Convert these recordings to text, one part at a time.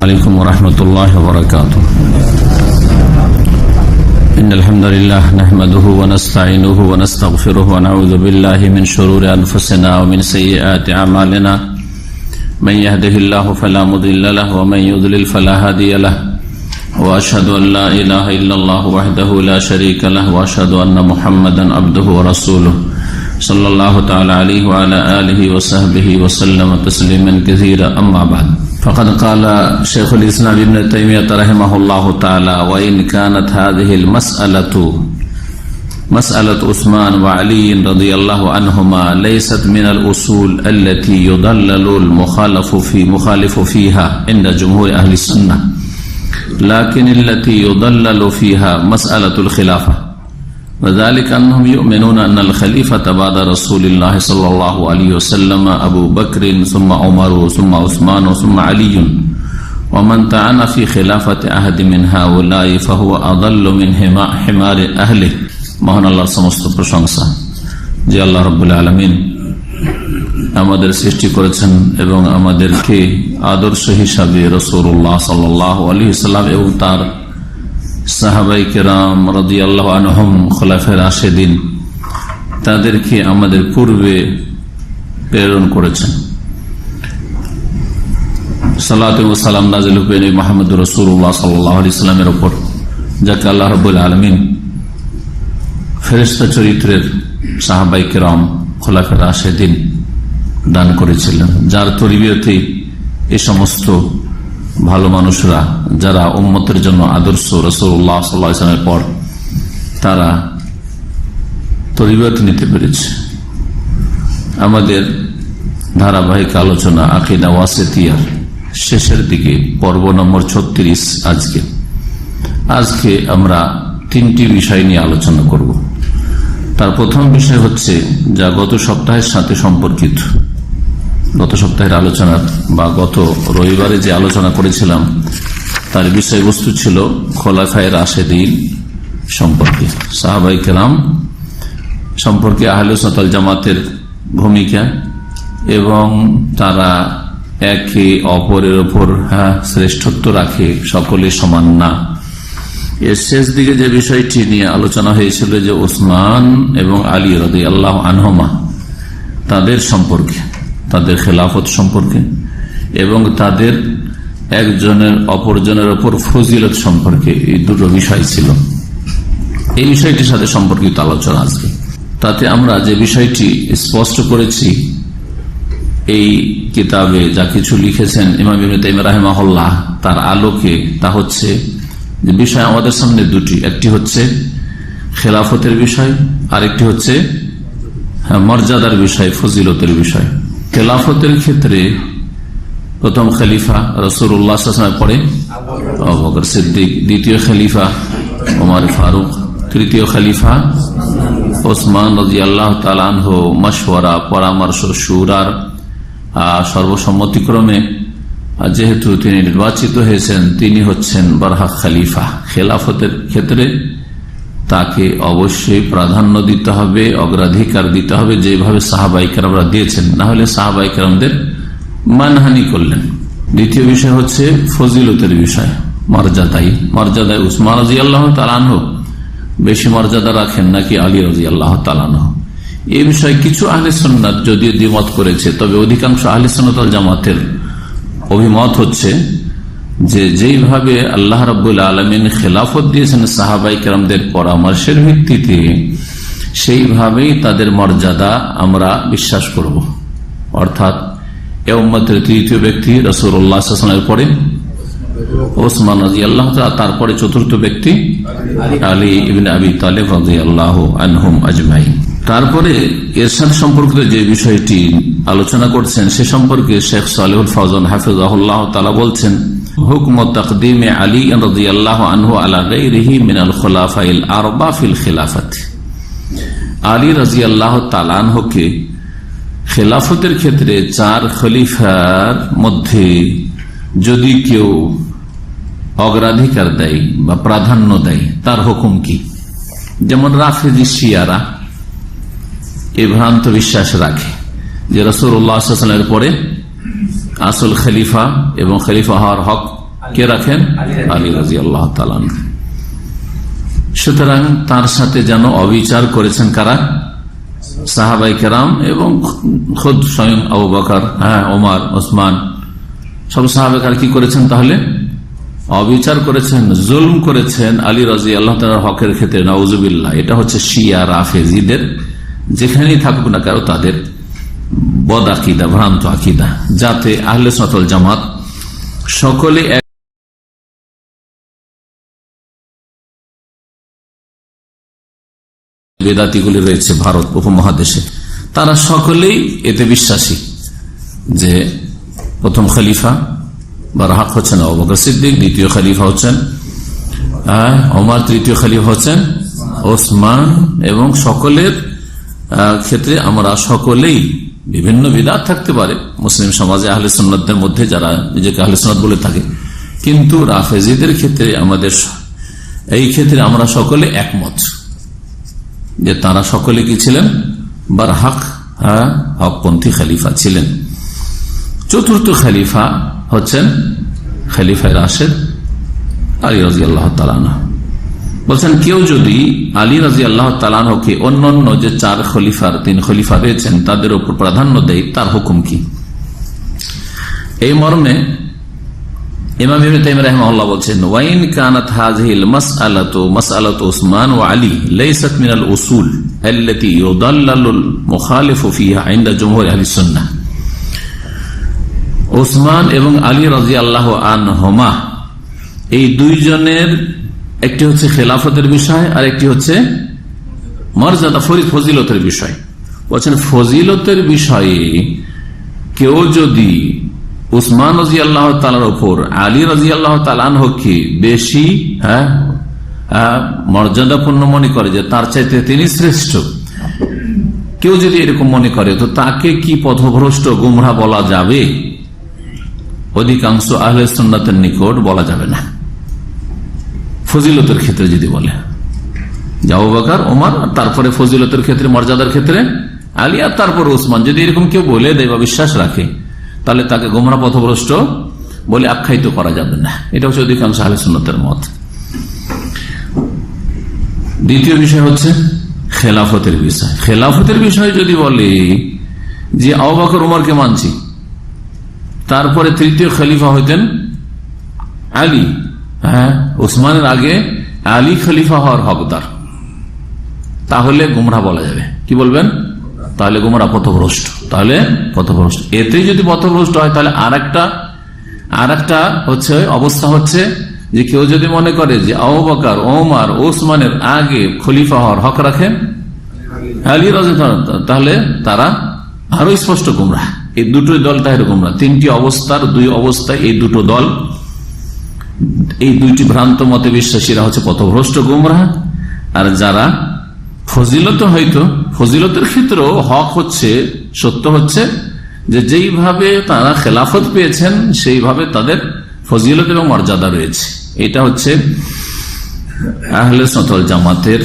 عليكم ورحمة الله وبركاته. إن الحمد لله نحمده ونستعينه ونستغفره ونعوذ بالله من شرور أنفسنا ومن سيئات أعمالنا. من يهده الله فلا مضل له ومن يضلل فلا هادي له. وأشهد أن لا إله إلا الله وحده لا شريك له وأشهد أن محمدا عبده ورسوله صلى الله تعالى عليه وعلى آله وصحبه وسلم تسليما كثيرا. أما بعد، فقد قال شيخ الإسلام ابن تيمية رحمه الله تعالى: وإن كانت هذه مسألة عثمان وعلي رضي الله عنهما ليست من الأصول التي يضلل المخالف فيها عند جمهور أهل السنة، لكن التي يضلل فيها مسألة الخلافة، وذلك أنهم يؤمنون أن الخليفة بعد رسول الله صلى الله عليه وسلم أبو بكر ثم عمر ثم عثمان ثم علي، ومن طعن في خلافة أحد من هؤلاء فهو أضل من حمار أهله. মহান আল্লাহর সমস্ত প্রশংসা যে আল্লাহ রাব্বুল আলামিন আমাদের সৃষ্টি করেছেন এবং আমাদেরকে আদর্শ হিসাবে রাসূলুল্লাহ সাল্লাল্লাহু আলাইহি ওয়াসাল্লাম এবং তার সাহাবায়ে কেরাম রাদিয়াল্লাহু আনহুম খোলাফায়ে রাশিদিন তাদেরকে আমাদের পূর্বে প্রেরণ করেছেন। সালাতু ওয়া সালাম নাযিল হয়েছে মুহাম্মদুর রাসূলুল্লাহ সাল্লাল্লাহু আলাইহি ওয়াসাল্লামের উপর, যাকে আল্লাহ রাব্বুল আলামিন ফেরেশতা চরিত্রের সাহাবায়ে কেরাম খোলাফায়ে রাশিদিন দান করেছিলেন, যার তরবিয়তে এই সমস্ত ভালো মানুষরা যারা উম্মতের জন্য আদর্শ রাসূলুল্লাহ সাল্লাল্লাহু আলাইহি ওয়াসাল্লামের পর তারা তরবিয়ত নিতে পেরেছে। আমাদের ধারাবাহিক আলোচনা আকীদা ওয়াসিতিয়ার শেষের দিকে, পর্ব নম্বর 36। আজকে আমরা তিনটি বিষয় নিয়ে আলোচনা করব। তার প্রথম বিষয় হচ্ছে যা গত সপ্তাহের সাথে সম্পর্কিত। গত সপ্তাহের আলোচনা বা গত রবিবারে যে আলোচনা করেছিলাম তার বিষয়বস্তু ছিল খোলাফায়ে রাশিদিন সম্পর্কে, সাহাবায়ে কেরাম সম্পর্কে আহলে সুন্নাত ওয়াল জামাতের ভূমিকা এবং তারা একে অপরের উপর শ্রেষ্ঠত্ব রাখে, সকলে সমান না। এর শেষ দিকে যে বিষয়টি নিয়ে আলোচনা হয়েছিল যে ওসমান এবং আলী রাদিয়াল্লাহু আনহুমা তাদের সম্পর্কে, তাদের খেলাফত সম্পর্কে এবং তাদের একজনের অপরজনের উপর ফজিলত সম্পর্কে, এই দুটো বিষয় ছিল। এই বিষয়টির সাথে সম্পর্কিত আলোচনা আজকে। তাতে আমরা যে বিষয়টি স্পষ্ট করেছি এই কিতাবে যা কিছু লিখেছেন ইমাম ইবনে তাইমিয়া রাহিমাহুল্লাহ তার আলোকে, তা হচ্ছে যে বিষয় আমাদের সামনে দুটি, একটি হচ্ছে খেলাফতের বিষয়, আরেকটি হচ্ছে মর্যাদার বিষয়, ফজিলতের বিষয়। খেলাফতের ক্ষেত্রে প্রথম খলিফা রাসূলুল্লাহ সাল্লাল্লাহু আলাইহি ওয়াসাল্লামের পরে আবু বকর সিদ্দিক, দ্বিতীয় খলিফা ওমর ফারুক, তৃতীয় খলিফা ওসমান রাদিয়াল্লাহু তাআলা আনহু। মাশওয়ারা, পরামর্শ, শুরার সর্বসম্মতিক্রমে যেহেতু তিনি নির্বাচিত হয়েছেন, তিনি হচ্ছেন বারহাক খলিফা। খেলাফতের ক্ষেত্রে তাকে অবশ্যই প্রাধান্য দিতে হবে, অগ্রাধিকার দিতে হবে, যেভাবে সাহাবায়ে কেরামরা দিয়েছেন, না হলে সাহাবায়ে কেরামদের মানহানি করলেন। দ্বিতীয় বিষয় হচ্ছে ফজিলতের বিষয়, মর্যাদায় উসমান রাদিয়াল্লাহু তাআলা আনহু বেশি মর্যাদা রাখেন নাকি আলী রাদিয়াল্লাহু তাআলা আনহু। এই বিষয়ে কিছু আহলে সুন্নাত যদিও দ্বিমত করেছে, তবে অধিকাংশ আহলে সুন্নাত ওয়াল জামাতের অভিমত হচ্ছে যে যেইভাবে আল্লাহ রাব্বুল আলামিন খেলাফত দিয়েছেন সাহাবায়ে কেরামদের পরামর্শের ভিত্তিতে, সেইভাবেই তাদের মর্যাদা আমরা বিশ্বাস করব। অর্থাৎ এ উম্মতের তৃতীয় ব্যক্তি রাসূলুল্লাহ সাল্লাল্লাহু আলাইহি ওয়াসাল্লামের পরে ওসমান রাদিয়াল্লাহু তাআলা, তারপরে চতুর্থ ব্যক্তি আলী ইবনে আবি তালিব রাদিয়াল্লাহু আনহুম আজমাইন। তারপরে এর সাথে সম্পর্কিত যে বিষয়টি আলোচনা করছেন সে সম্পর্কে শেখ সালেহুল ফাওজান হাফিজাহুল্লাহ তাআলা বলছেন, হুকম তাকদীম আলী রাদিয়াল্লাহু আনহু আলা গায়রিহি মিনাল খুলাফাইল আরবা ফিল খিলাফাত। আলী রাদিয়াল্লাহু তাআলা আনহুকে খেলাফতের ক্ষেত্রে চার খলিফার মধ্যে যদি কেউ অগ্রাধিকার দেয় বা প্রাধান্য দেয়, তার হুকুম কি? যেমন রাফিজি শিয়ারা এই ভ্রান্ত বিশ্বাস রাখে যে রাসূলুল্লাহ সাল্লাল্লাহু আলাইহি ওয়াসাল্লামের পরে আসল খলিফা এবং খলিফা হওয়ার হক কে রাখেন? আলী রাদিয়াল্লাহু তাআলা। সুতরাং তার সাথে যেন অবিচার করেছেন কারা? সাহাবায়ে কেরাম এবং খুদ স্বয়ং আবু বকর, ওমর, ওসমান, সব সাহাবায়ে কেরাম কি করেছেন? তাহলে অবিচার করেছেন, জুলম করেছেন আলী রাদিয়াল্লাহু তাআলার হকের ক্ষেত্রে। নাউজুবিল্লাহ। এটা হচ্ছে শিয়া রাফেজিদের, যেখানেই থাকুক না কারো, তাদের বদ আকীদা, ভ্রান্ত আকীদা, যাতে আহলে সুন্নাত ওয়াল জামাত সকলে বেদাতিগুলি রয়েছে ভারত উপমহাদেশে, তারা সকলেই এতে বিশ্বাসী যে প্রথম খলিফা বারহাক হচ্ছেন আবু বকর সিদ্দিক, দ্বিতীয় খলিফা হচ্ছেন ওমর, তৃতীয় খলিফা হচ্ছেন ওসমান, এবং সকলের ক্ষেত্রে আমরা সকলেই, বিভিন্ন বিদআত থাকতে পারে মুসলিম সমাজে আহলে সুন্নাতদের মধ্যে যারা নিজেকে আহলে সুন্নাত বলে থাকে, কিন্তু রাফেজিদের ক্ষেত্রে আমাদের এই ক্ষেত্রে আমরা সকলে একমত যে তারা সকলে কি ছিলেন? বারহাক, হকপন্থী খলিফা ছিলেন। চতুর্থ খলিফা হচ্ছেন খলিফায়ে রাশেদ আলী রাদিয়াল্লাহু তাআলা আনহু। বলছেন কেউ যদি আলী রাদিয়াল্লাহু তাআলা আনহুকে অন্যান্য যে তিন খলিফা রয়েছেন তাদের উপর প্রাধান্য দেয়, তার হুকুম কি? এই মর্মে ইমাম ইবনে তাইমিয়া রাহিমাহুল্লাহ বলছেন, ওয়াইন কানাত হাযিহিল মাসআলাতু উসমান ওয়া আলী লাইসাত মিনাল উসুল আল্লাতী ইউদাল্লালুল মুখালিফু ফিহা ইনদা জুমহুর আহলিস সুন্নাহ। উসমান এবং আলী রাদিয়াল্লাহু আনহুমা, এই দুইজনের একটি হচ্ছে খেলাফতের বিষয় আর একটি হচ্ছে মর্যাদা ফজিলতের বিষয়। বলছেন ফজিলতের বিষয়ে কেউ যদি উসমান রাদিয়াল্লাহু তাআলার উপর আলী রাদিয়াল্লাহু তাআলা আনহুকে বেশি মর্যাদাপূর্ণ মনে করে, যে তার চাইতে তিনি শ্রেষ্ঠ, কেউ যদি এরকম মনে করে, তো তাকে কি পথভ্রষ্ট গুমরাহ বলা যাবে? অধিকাংশ আহলে সুন্নাতের নিকট বলা যাবে না। ফজিলতের ক্ষেত্রে যদি বলে যে আবু বকর, ওমর, তারপরে ফজিলতের ক্ষেত্রে, মর্যাদার ক্ষেত্রে আলী, আর তারপরে ওসমান, যদি এরকম কেউ বলে দেয় বা বিশ্বাস রাখে, তাহলে তাকে গোমরাহ পথভ্রষ্ট বলে আখ্যায়িত করা যাবে না। এটা হচ্ছে অধিকাংশ আহলে সুন্নাতের মত। দ্বিতীয় বিষয় হচ্ছে খেলাফতের বিষয়। খেলাফতের বিষয় যদি বলে যে আবু বকর, ওমরকে মানছি, তারপরে তৃতীয় খলিফা হইতেন আলী, ওসমানের আগে আলী খলিফা হওয়ার হকদার, তাহলে গুমরাহ বলা যাবে। কি বলবেন? তাহলে গুমরাহ, পথভ্রষ্ট। তাহলে পথভ্রষ্ট। এতে যদি পথভ্রষ্ট হয়, তাহলে আর একটা হচ্ছে অবস্থা হচ্ছে যে কেউ যদি মনে করে যে আবু বকর, ওমর, ওসমানের আগে খলিফা হওয়ার হক রাখেন আলী রাদিয়াল্লাহু আনহু, তাহলে তারা আরো স্পষ্ট গুমরাহ। এই দুটোই দলটা এরকম না, তিনটি অবস্থার দুই অবস্থায় এই দুটো দল, এই দুইটি ভ্রান্ত মতে বিশ্বাসীরা হচ্ছে পথভ্রষ্ট গুমরাহ। আর যারা ফজিলত, হয়তো ফজিলতের ক্ষেত্রেও হক হচ্ছে, সত্য হচ্ছে যে যেইভাবে তারা খেলাফত পেয়েছেন সেইভাবে তাদের ফজিলত এবং মর্যাদা রয়েছে। এটা হচ্ছে আহলে সুন্নাত ওয়াল জামাতের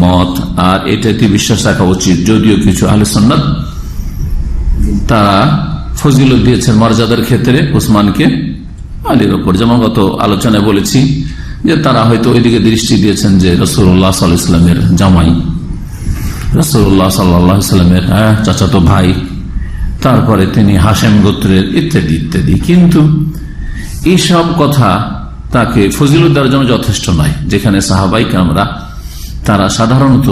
মত, আর এটাতে বিশ্বাস রাখা উচিত। যদিও কিছু আহলে সুন্নাত তারা ফজিলত দিয়েছেন মর্যাদার ক্ষেত্রে উসমানকে আলীর উপর, যেমন গত আলোচনায় বলেছি যে তারা হয়তো ওইদিকে দৃষ্টি দিয়েছেন যে রাসূলুল্লাহ সাল্লাল্লাহু আলাইহি ওয়াসাল্লামের জামাই, রাসূলুল্লাহ সাল্লাল্লাহু আলাইহি ওয়াসাল্লামের চাচাতো ভাই, তারপরে তিনি হাশেম গোত্রের, ইত্যাদি ইত্যাদি। কিন্তু এইসব কথা তাকে ফজিলত দেওয়ার জন্য যথেষ্ট নয়। যেখানে সাহাবায়ে কেরামরা তারা সাধারণত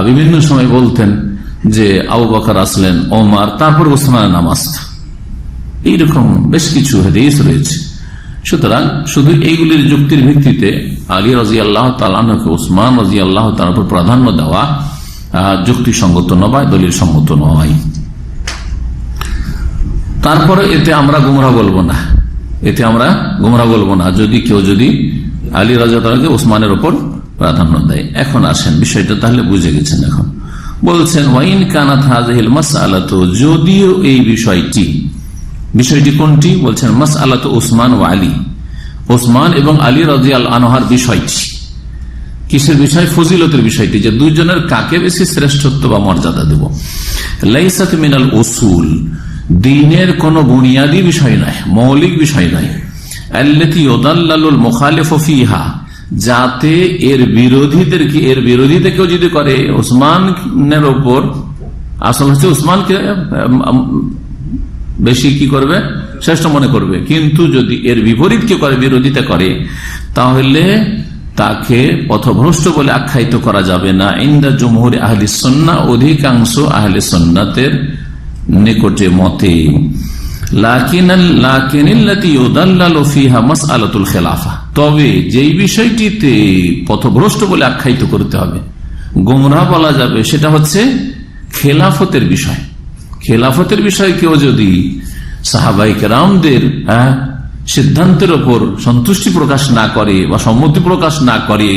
বিভিন্ন সময় বলতেন যে আবু বকর আসলেন, ওমর, তারপর ওসমানের নাম আসত, এইরকম বেশ কিছু হাদিস রয়েছে। সুতরাং শুধু এইগুলির যুক্তির ভিত্তিতে আলী রাদিয়াল্লাহু তাআলা আনহুকে ওসমান রাদিয়াল্লাহু তাআলার উপর প্রাধান্য দেওয়া যুক্তিসঙ্গত নয়, দলিল সম্মত নয়। তারপরে এতে আমরা গুমরাহ বলবো না, এতে আমরা গুমরাহ বলবো না যদি কেউ আলী রাদিয়াল্লাহু তাআলাকে ওসমানের উপর প্রাধান্য দেয়। এখন আসেন বিষয়টা তাহলে বুঝে গেছেন। এখন বলছেন ওয়াইন কানাত হাযিহিল মাসআলাতু, যদিও এই বিষয়টি কোনটি? বলছেন মাসআলাতু উসমান ওয়া আলী, ওসমান এবং আলী রাদিয়াল্লাহু আনহুর বিষয়টি। কিসের বিষয়? ফজিলতের বিষয়টি, যে দুইজনের কাকে বেশি শ্রেষ্ঠত্ব বা মর্যাদা দেব। লাইসাত মিনাল উসুল, দ্বীনের কোন বুনিয়াদী বিষয় নয়, মৌলিক বিষয় নয়। আল্লাতী ইউদাল্লালুল মুখালিফু ফিহা, যাতে এর বিরোধীতে কেউ যদি করে উসমানের ওপর, আসল হচ্ছে উসমানকে বেশি কি করবে, শ্রেষ্ঠ মনে করবে, কিন্তু যদি এর বিপরীত কেউ করে, বিরোধিতা করে, তাহলে তাকে পথভ্রষ্ট বলে আখ্যায়িত করা যাবে না। ইনদা জুমহুর আহলি সুন্নাহ, অধিকাংশ আহলে সুন্নাতের নিকটে মতে। তবে যেই বিষয়টিতে পথভ্রষ্ট বলে আখ্যায়িত করতে হবে, গোমরাহ বলা যাবে, সেটা হচ্ছে খেলাফতের বিষয়। খেলাফতের বিষয় কেউ যদি সাহাবায়ে কেরামদের সিদ্ধান্তের ওপর সন্তুষ্টি প্রকাশ না করে বা সম্মতি প্রকাশ না করে,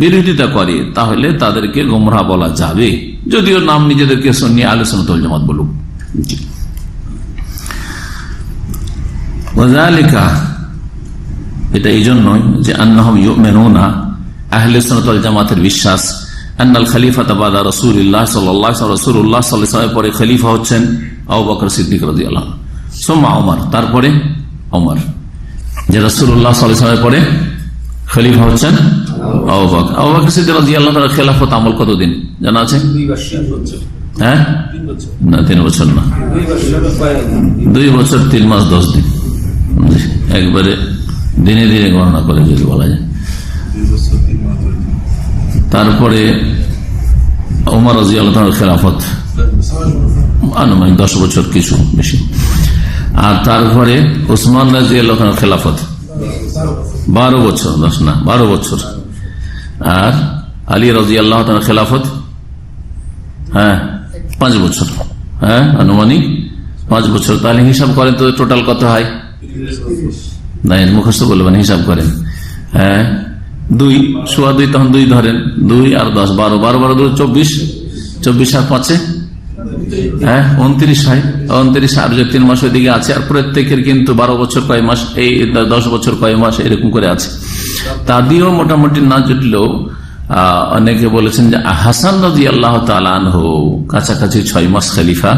বিরোধিতা করে, তাহলে তাদেরকে গোমরাহ বলা যাবে, যদিও নাম নিজেদেরকে সুন্নি আহলে সুন্নাত ওয়াল জামাত বলুক। এটা এই জন্যই যে আন্নাহুম ইউমিনুনা, আহলে সুন্নাত ওয়াল জামাতের বিশ্বাস, আন্নাল খলিফাতা বাদা রাসূলিল্লাহ সাল্লাল্লাহু আলাইহি ওয়াসাল্লাম, রাসূলুল্লাহ সাল্লাল্লাহু আলাইহি ওয়াসাল্লাম পরে খলিফা হচ্ছেন আবু বকর সিদ্দিক রাদিয়াল্লাহু আনহু, সুম্মা ওমর, তারপরে ওমর। যে রাসূলুল্লাহ সাল্লাল্লাহু আলাইহি ওয়াসাল্লাম পরে খলিফা হচ্ছেন আবু বকর। আবু বকর সিদ্দিক রাদিয়াল্লাহু আনহু খেলাফত আমল কতদিন জানা আছে? হ্যাঁ, না 3 বছর না, 2 বছর 3 মাস 10 দিন, একবারে দিনে দিনে গণনা করে যদি বলা যায়। তারপরে ওমর রাদিয়াল্লাহু আনহুর খেলাফত আনুমানিক 10 বছর, কিছু বেশি। আর তারপরে উসমান রাদিয়াল্লাহু আনহুর খেলাফত 12 বছর, 10 না 12 বছর। আর আলী রাদিয়াল্লাহু আনহুর খেলাফত 5 বছর, আনুমানিক 5 বছর। তাহলে হিসাব করেন তো টোটাল কত হয়? না মুখস্থ বলবেন, হিসাব করেন। 2 সোয়া 2, তখন 2 ধরেন, 2 আর 10 12, 12 12 2 24, 24 আর 5 29 হয়। 29 আর যে 3 মাস ওইদিকে আছে, আর প্রত্যেকের কিন্তু 12 বছর কয় মাস, এই 10 বছর কয় মাস, এরকম করে আছে। তা দিয়েও মোটামুটি না জুটলেও অনেকে বলেছেন যে হাসান রাদিয়াল্লাহু তাআলা আনহু কাছাকাছি 6 মাস খলিফা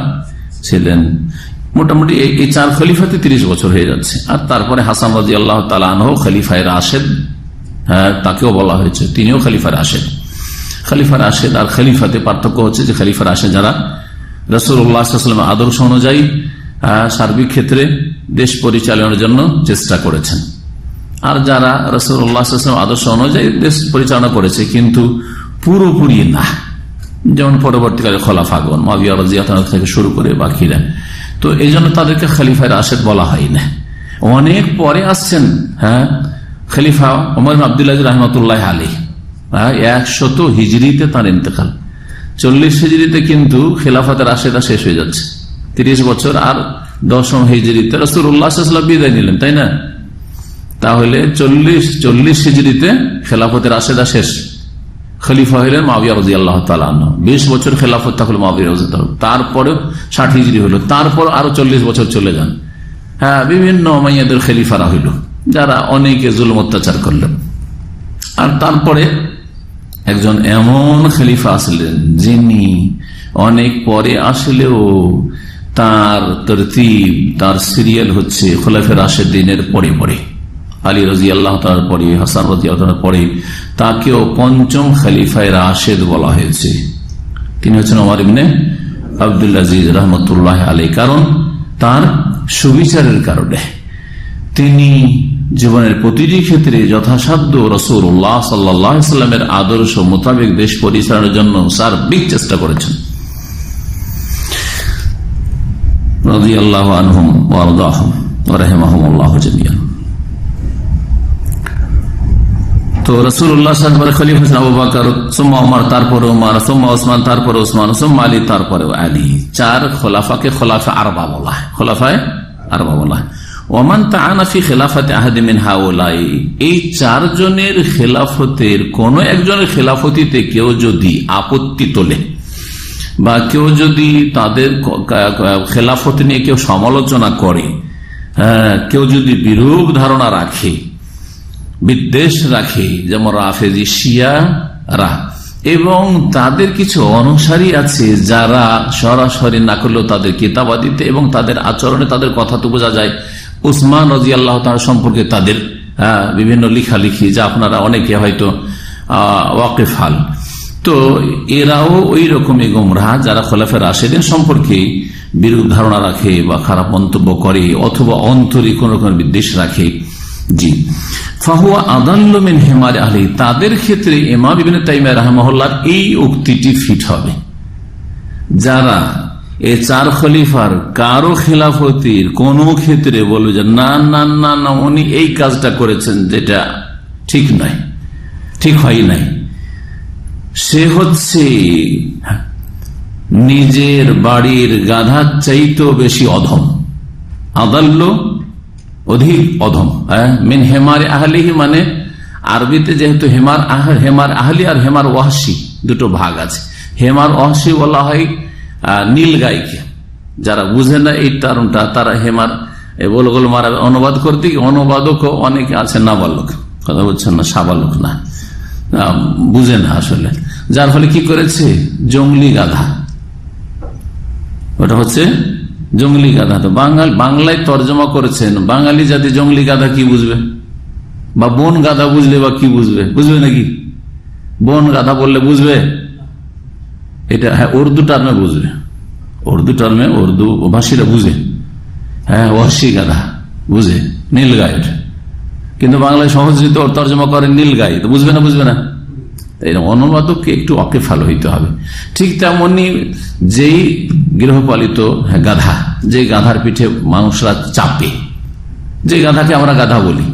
ছিলেন। মোটামুটি এই 4 খলিফাতে 30 বছর হয়ে যাচ্ছে। আর তারপরে হাসান রাদিয়াল্লাহু তাআলা আনহু খলিফায়ে রাশেদ, তাকেও বলা হয়েছে, তিনিও খলিফা রাশেদ। খলিফা রাশেদ আর খলিফাতে পার্থক্য হচ্ছে যে খলিফা রাশেদ যারা রাসূলুল্লাহ সাল্লাল্লাহু আলাইহি ওয়াসাল্লামের আদর্শ অনুযায়ী সার্বিক ক্ষেত্রে দেশ পরিচালনার জন্য চেষ্টা করেছেন, আর যারা রাসূলুল্লাহ সাল্লাল্লাহু আলাইহি ওয়াসাল্লামের আদর্শ অনুযায়ী দেশ পরিচালনা করেছে কিন্তু পুরোপুরি না, যেমন পরবর্তীকালে খলাফাগণ মুআবিয়া রাদিয়াল্লাহু আনহু থেকে শুরু করে বাকিরা। তো এই জন্য তাদেরকে খলিফায়ে রাশেদ বলা হয় না। অনেক পরে আসছেন খলিফা ওমর ইবনে আব্দুল আজিজ রাহমাতুল্লাহ আলাইহি, 100 হিজরিতে তার ইন্তেকাল। 40 হিজরিতে কিন্তু খেলাফতে রাশেদা শেষ হয়ে যাচ্ছে, 30 বছর। আর 10ম হিজরিতে রাসূলুল্লাহ সাল্লাল্লাহু আলাইহি ওয়াসাল্লাম বিদায় নিলেন, তাই না? তাহলে 40 হিজরিতে খেলাফতে রাশেদা শেষ, খলিফা হইলেন মুআবিয়া রাদিয়াল্লাহু তাআলা আনহু। 20 বছর খেলাফত থাকলো মুআবিয়া রাদিয়াল্লাহু তাআলা, তারপরে 60 হিজরি হলো, তারপর আরো 40 বছর চলে যান। বিভিন্ন উমাইয়াদের খলিফারা হইল, যারা অনেকে জুলুম অত্যাচার করলেন। আর তারপরে একজন এমন খলিফা আসলেন যিনি অনেক পরে আসলেও তার তরতিব, তার সিরিয়াল হচ্ছে খোলাফায়ে রাশেদিনের পরে পরে, আলী রাদিয়াল্লাহু তাআলার পরে, হাসান রাদিয়াল্লাহু তাআলার পরে, তাকেও 5ম খলিফায়ে রাশেদ বলা হয়েছে। তিনি হচ্ছেন ওমর ইবনে আব্দুল আজিজ রাহমাতুল্লাহ আলাইহি। কারণ তার সুবিচারের কারণে তিনি জীবনের প্রতিটি ক্ষেত্রে যথাসাধ্য রাসূলুল্লাহ সাল্লাল্লাহু আলাইহি ওয়াসাল্লামের আদর্শ মোতাবেক দেশ পরিচালনার জন্য সার্বিক চেষ্টা করেছেন। রাদিয়াল্লাহু আনহুম ওয়া আরদাহুম ওয়া রাহিমাহুমুল্লাহ জামিআন। তো রাসূলুল্লাহ সাল্লাল্লাহু আলাইহি ওয়াসাল্লাম খলিফা আবু বকর, সুম্মা ওমর, তারপরে ওমর, সুম্মা ওসমান, তারপরে ওসমান, সুম্মা আলী, তারপরে আলী। 4 খোলাফাকে খোলাফা আরবা বলা হয়, খোলাফায়ে আরবা বলা হয়। ওমান তাআনা ফি খিলাফাতি আহাদি মিন হাউলাই, এই 4 জনের খেলাফতের কোন একজনের খেলাফতিতে কেউ যদি আপত্তি তোলে বা কেউ যদি তাদের খেলাফত নিয়ে কেউ সমালোচনা করে, কেউ যদি বিরূপ ধারণা রাখে, বিদ্বেষ রাখে, যেমন রাফেজি শিয়ারা, এবং তাদের কিছু অনুসারী আছে যারা সরাসরি না করলেও তাদের কিতাবাদিতে এবং তাদের আচরণে, তাদের কথা তো বোঝা যায় উসমান রাদিয়াল্লাহু তাআলা সম্পর্কে তাদের বিভিন্ন লেখালেখি, যা আপনারা অনেকে হয়তো ওয়াকিফ হাল, তো এরাও ওই রকমই গোমরাহ যারা খোলাফায়ে রাশিদিন সম্পর্কে বিরূপ ধারণা রাখে বা খারাপ মন্তব্য করে অথবা অন্তরে কোন রকম বিদ্বেষ রাখে। জি, ফাহুয়া আদাল্লু মিন হিমারি আহলি, তাদের ক্ষেত্রে ইমাম ইবনে তাইমিয়া রাহিমাহুল্লাহর এই উক্তিটি ফিট হবে। যারা এই চার খলিফার কারো খিলাফতির কোন ক্ষেত্রে বলবে যে না না না না উনি এই কাজটা করেছেন যেটা ঠিক নয়, ঠিক হয় নাই, সে হচ্ছে নিজের বাড়ির গাধার চাইতেও বেশি অধম। আদাল্ল অধিক অধম। মিন হেমার আহলিহি মানে আরবিতে যেহেতু হেমার আহলি আর হেমার ওয়াহশি দুটো ভাগ আছে। হেমার ওয়াহশি বলা হয় নীল গাইকে, যারা বুঝে না এই টার্মটা তারা হেমার গোল মারা অনুবাদ করতে, অনুবাদক অনেকে আছে নাবালক, কথা বলছেন না, সাবালক না, বুঝে না আসলে, যার ফলে কি করেছে জঙ্গলি গাধা, ওটা হচ্ছে জঙ্গলি গাধা। তো বাংলায় তর্জমা করেছেন, বাঙালি জাতি জঙ্গলি গাধা কি বুঝবে, বা বন গাধা বুঝলে বা কি বুঝবে, বুঝবে নাকি? বন গাধা বললে বুঝবে? এটা হ্যাঁ উর্দু টার্মে বুঝবে, উর্দু টার্মে উর্দু ভাষীরা বুঝে, হ্যাঁ ওয়াহশি গাধা বুঝে, নীল গাই। কিন্তু বাংলায় সহজে তো তর্জমা করে নীল গাই, তো বুঝবে না, বুঝবে না। অনুবাদককে একটু অকেফাল হইতে হবে। ঠিক তেমনি যেই গৃহপালিত গাধা, যে গাধার পিঠে মানুষরা চাপে, যে গাধাকে আমরা গাধা বলি,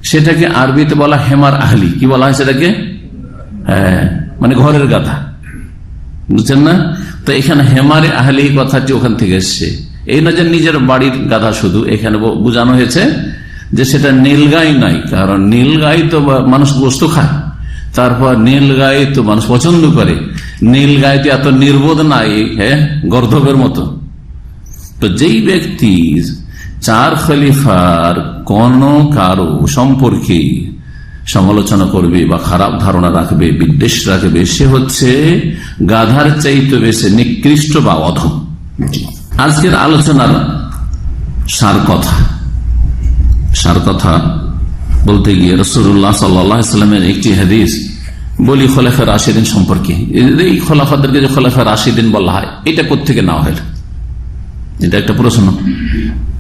সেটাকে আরবিতে বলা হেমার আহলি। কি বলা হয় সেটাকে? হ্যাঁ, মানে ঘরের গাধা, বুঝছেন না? তো এখানে হেমারে আহলি কথাটি ওখান থেকে এসছে। এই না যে নিজের বাড়ির গাধা শুধু, এখানে বোঝানো হয়েছে যে সেটা নীলগাই নাই, কারণ নীলগাই তো মানুষ গোস্ত খায়, তারপর নীলগাই তো মানুষ পছন্দ করে, নীলগাই তো এত নির্বোধ নাই, হ্যাঁ গর্ধবের মতো। তো যেই ব্যক্তি চার খলিফার কোন কারো সম্পর্কে সমালোচনা করবে বা খারাপ ধারণা রাখবে, বিদ্বেষ রাখবে, সে হচ্ছে গাধার চাইতে বেশি নিকৃষ্ট বা অধম। আজকের আলোচনার সার কথা বলতে গিয়ে রাসূলুল্লাহ সাল্লাল্লাহু আলাইহি ওয়াসাল্লামের একটি হাদিস বলি খোলাফায়ে রাশিদিন সম্পর্কে। এই খোলাফাদেরকে যে খোলাফায়ে রাশিদিন বলা হয়, এটা কোত্থেকে নেওয়া হলো? এটা একটা প্রশ্ন,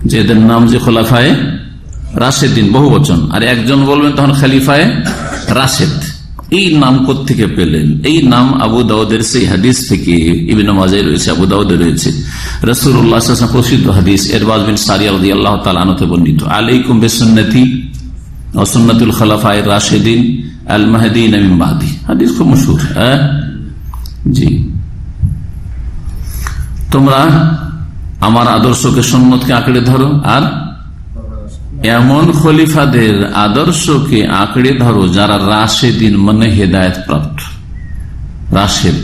যে এদের নাম যে খোলাফায়ে রাশিদিন বহু বচন, আর একজন বলবেন তখন খলিফায়ে রাশিদ, এই নাম কোত্থেকে পেলেন? এই নাম আবু দাউদের সেই হাদিস থেকে, ইবনে মাজায় রয়েছে, আবু দাউদে রয়েছে, রাসূলুল্লাহ সাল্লাল্লাহু আলাইহি ওয়াসাল্লাম প্রসিদ্ধ হাদিস ইরবাদ বিন সারিয়া রাদিয়াল্লাহু তাআলা আনহু বর্ণিত, আলাইকুম বিসুন্নতি ওয়া সুন্নাতুল খোলাফায়ে রাশিদিন আল মাহদিয়িন মিন বাদি। হাদিস খুব মশহুর। জি, তোমরা আমার আদর্শকে, সুন্নতকে আঁকড়ে ধরো, আর এমন খলিফাদের আদর্শকে আঁকড়ে ধরো যারা রাশেদিন মানে হেদায়েত প্রাপ্ত। রাশেদ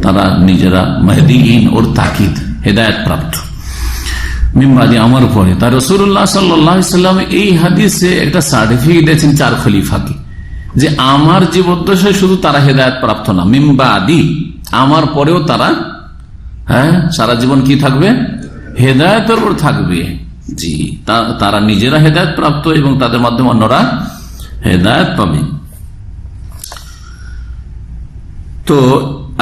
তারা নিজেরা, মাহদিয়িন ওর তাকিদ, হেদায়েত প্রাপ্ত। মিম্বাদি আমার পরে। তার রাসূলুল্লাহ সাল্লাল্লাহু আলাইহি ওয়াসাল্লাম এই হাদিসে একটা সার্টিফিকেট দিয়েছেন চার খলিফাকে, যে আমার জীবদ্দশায় শুধু তারা হেদায়েত প্রাপ্ত না, মিম্বাদি আমার পরেও তারা সারা জীবন কি থাকবে? হেদায়েতের উপর থাকবে। জি, তারা নিজেরা হেদায়েত প্রাপ্ত এবং তাদের মাধ্যমে অন্যরা হেদায়েত পাবে। তো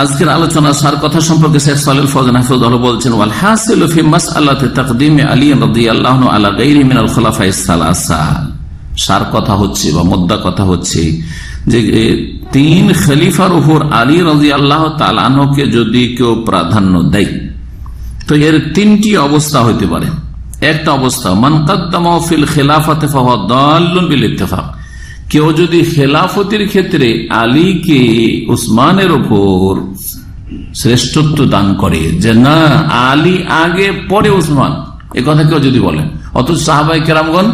আজকের আলোচনা সার কথা সম্পর্কে শেখ সালেহ ফওজান হাফিজাহুল্লাহ বলছেন, ওয়াল হাসিলু ফি মাসআলাতি তাকদীম আলী রাদিয়াল্লাহু আনহু আলা গায়রিহি মিনাল খুলাফায়ে সালাসা। সার কথা হচ্ছে বা মুদ্দা কথা হচ্ছে যে তিন খলিফার উপর আলী রাদিয়াল্লাহু তাআলা আনহুকে যদি কেউ প্রাধান্য দেয়, তো এর তিনটি অবস্থা হইতে পারে। একটা অবস্থা, মান কাদ্দামা ফিল খিলাফাতি ফাহুয়া দাল্লুন বিল ইত্তিফাক, কেউ যদি খেলাফতির ক্ষেত্রে আলীকে উসমানের উপর শ্রেষ্ঠত্ব দান করে, যে না আলী আগে পরে উসমান, এ কথা কেউ যদি বলেন, অথচ সাহাবায়ে কেরামগণ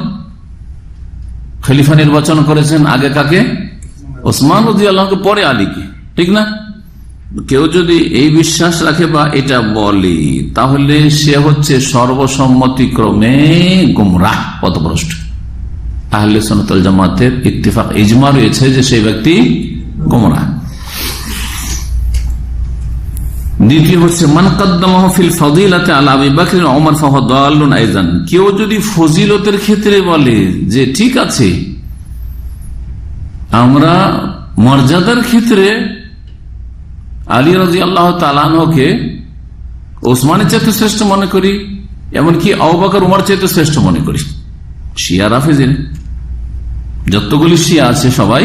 খলিফা নির্বাচন করেছেন আগে কাকে? উসমান রাদিয়াল্লাহু আনহু, পরে আলীকে, ঠিক না? কেউ যদি এই বিশ্বাস রাখে বা এটা বলে, তাহলে সে হচ্ছে সর্বসম্মতিক্রমে গুমরাহ, পথভ্রষ্ট। আহলে সুন্নাত ওয়াল জামাতের ইত্তিফাক, ইজমা রয়েছে যে সেই ব্যক্তি গুমরাহ। দ্বিতীয় হচ্ছে মান কদ্দামাহু ফিল ফাদিলাতি আলা আবি বকর ওয়া ওমর ফাহুয়া দাল্লুন আইযান। কেউ যদি ফজিলতের ক্ষেত্রে বলে যে ঠিক আছে আমরা মর্যাদার ক্ষেত্রে আলী রাদিয়াল্লাহু তাআলা আনহুকে ওসমানের চাইতে শ্রেষ্ঠ মনে করি, এমনকি আবু বকর উমর চাইতে শ্রেষ্ঠ মনে করি, শিয়া রাফেজি যতগুলি শিয়া আছে সবাই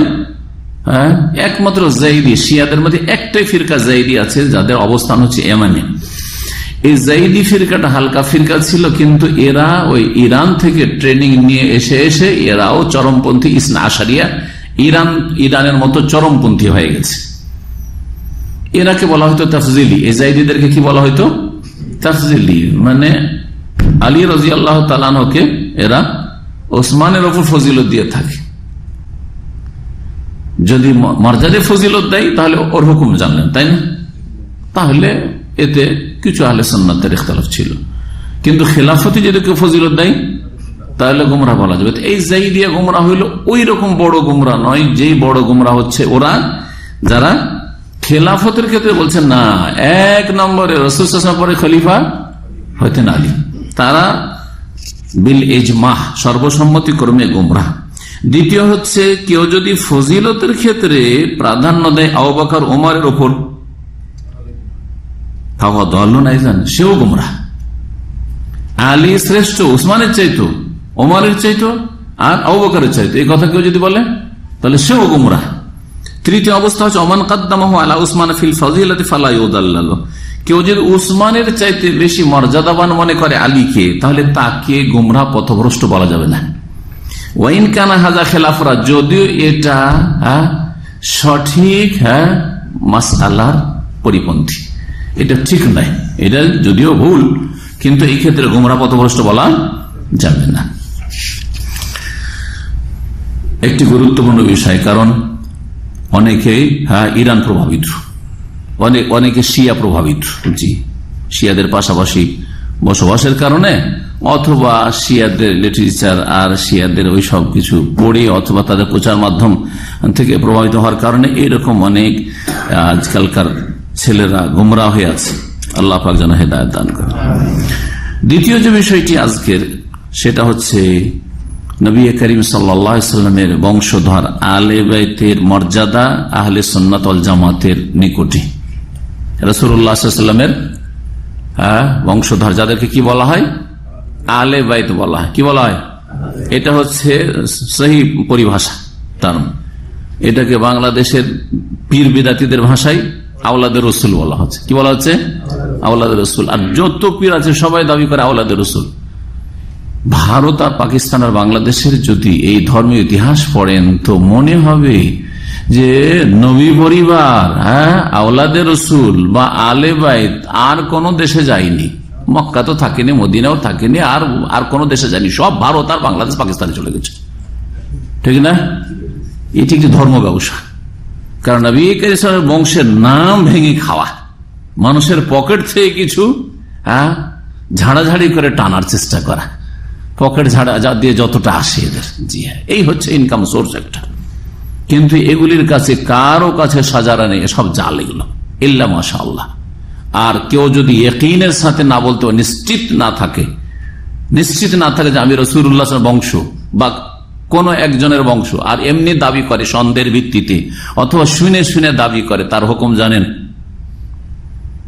একমাত্র জাইদি, শিয়াদের মধ্যে একটাই ফিরকা জাইদি আছে যাদের অবস্থান হচ্ছে ইয়ামানে। এই জাইদি ফিরকাটা হালকা ফিরকা ছিল, কিন্তু এরা ওই ইরান থেকে ট্রেনিং নিয়ে এসে এরাও চরমপন্থী ইসনা আশারিয়া, ইরানের মতো চরমপন্থী হয়ে গেছে। এরাকে বলা হয়তো তাফজিলি, এই জাইদিদেরকে কি বলা হয়তো তাফজিলি, মানে আলী রাদিয়াল্লাহু তাআলা আনহুকে এরা ওসমানের ওপর ফজিলত দিয়ে থাকে। যদি মর্যাদায় ফজিলত দেয় তাহলে ওর হুকুম জানলেন, তাই না? তাহলে এতে কিছু আহলে সুন্নাতের ইখতিলাফ ছিল, কিন্তু খেলাফতি যদি কেউ ফজিলত দেয় তাহলে গুমরাহ বলা যাবে। এই জাইদিয়া গুমরাহ হইল ওই রকম বড় গুমরাহ নয়, যেই বড় গুমরাহ হচ্ছে ওরা যারা খেলাফতের ক্ষেত্রে বলছেন না এক নম্বরে রাসূল সাল্লাল্লাহু আলাইহি ওয়াসাল্লাম পরে খলিফা হতেন আলী, তারা বিল ইজমাহ সর্বসম্মতিক্রমে গুমরাহ। দ্বিতীয় হচ্ছে কেউ যদি ফজিলতের ক্ষেত্রে প্রাধান্য দেয় আবু বকর ওমরের উপর, ফাহুয়া দাল্লুন আইযান, সেও গুমরাহ। আলী শ্রেষ্ঠ ওসমানের চাইতো, ওমরের চাইতো আর আবু বকরের চাইতো, এই কথা কেউ যদি বলে তাহলে সেও গুমরাহ। তৃতীয় অবস্থা হচ্ছে ওমান কদ্দামাহু আলা উসমান ফিল ফাজিলাতি ফালা ইউদাল্লালু, কেউ যদি উসমানের চাইতে বেশি মর্যাদাবান মনে করে আলীকে, তাহলে তাকে গুমরাহ পথভ্রষ্ট বলা যাবে না। ওয়াইন কানা হাযা খিলাফরা, যদিও এটা সঠিক মাসআলার পরিপন্থী, এটা ঠিক নাই, এটা যদিও ভুল, কিন্তু এই ক্ষেত্রে গুমরাহ পথভ্রষ্ট বলা যাবে না। একটি গুরুত্বপূর্ণ বিষয়, কারণ অনেকেই ইরান প্রভাবিত, অনেকে শিয়া প্রভাবিত, জি শিয়াদের পাশাপাশি বসবাসের কারণে অথবা শিয়াদের লিটারেচার আর শিয়াদের ওই সব কিছু পড়ে অথবা তাদের প্রচার মাধ্যম থেকে প্রভাবিত হওয়ার কারণে এরকম অনেক আজকালকার ছেলেরা গুমরাহ হয়ে আছে। আল্লাহ পাক যেন হেদায়েত দান করেন। দ্বিতীয় যে বিষয়টি আজকের, সেটা হচ্ছে নবী করিম সাল্লাল্লাহু আলাইহি ওয়াসাল্লামের বংশধর আলে বাইতের মর্যাদা আহলে সুন্নাত ওয়াল জামাতের নিকটে। রাসূলুল্লাহ সাল্লাল্লাহু আলাইহি ওয়াসাল্লামের বংশধর যাদেরকে কি বলা হয়? আলে বাইত বলা হয়। কি বলা হয়? এটা হচ্ছে সহি পরিভাষা টার্ম। এটাকে বাংলাদেশের পীর বিদাতীদের ভাষায় আওলাদে রসুল বলা হচ্ছে। কি বলা হচ্ছে? আওলাদে রসুল। আর যত পীর আছে সবাই দাবি করে আওলাদে রসুল। ভারত আর পাকিস্তান আর বাংলাদেশের যদি এই ধর্মীয় ইতিহাস পড়েন তো মনে হবে যে নবী পরিবার আওলাদে রসুল বা আলে বাইত আর কোন দেশে যায়নি। মক্কা তো থাকেনি, মদিনাও থাকেনি, আর কোন দেশে যায়নি, সব ভারত আর বাংলাদেশ পাকিস্তানে চলে গেছে, ঠিক না? এটি একটি ধর্ম ব্যবসা। কারণ নবী কারীমের বংশের নাম ভেঙে খাওয়া, মানুষের পকেট থেকে কিছু ঝাড়াঝাড়ি করে টানার চেষ্টা করা, পকেট ঝাড়া যা দিয়ে যতটা আসে এদের, জি হ্যাঁ, এই হচ্ছে ইনকাম সোর্স একটা। কিন্তু এগুলির কাছে কারো কাছে সাজারা নেই, সব জাল এগুলো, ইল্লা মাশাআল্লাহ। আর কেউ যদি ইয়াকিনের সাথে না বলতে নিশ্চিত না থাকে যে আমি রাসূলুল্লাহ বংশ বা কোন একজনের বংশ, আর এমনি দাবি করে সন্দেহের ভিত্তিতে অথবা শুনে শুনে দাবি করে, তার হুকুম জানেন?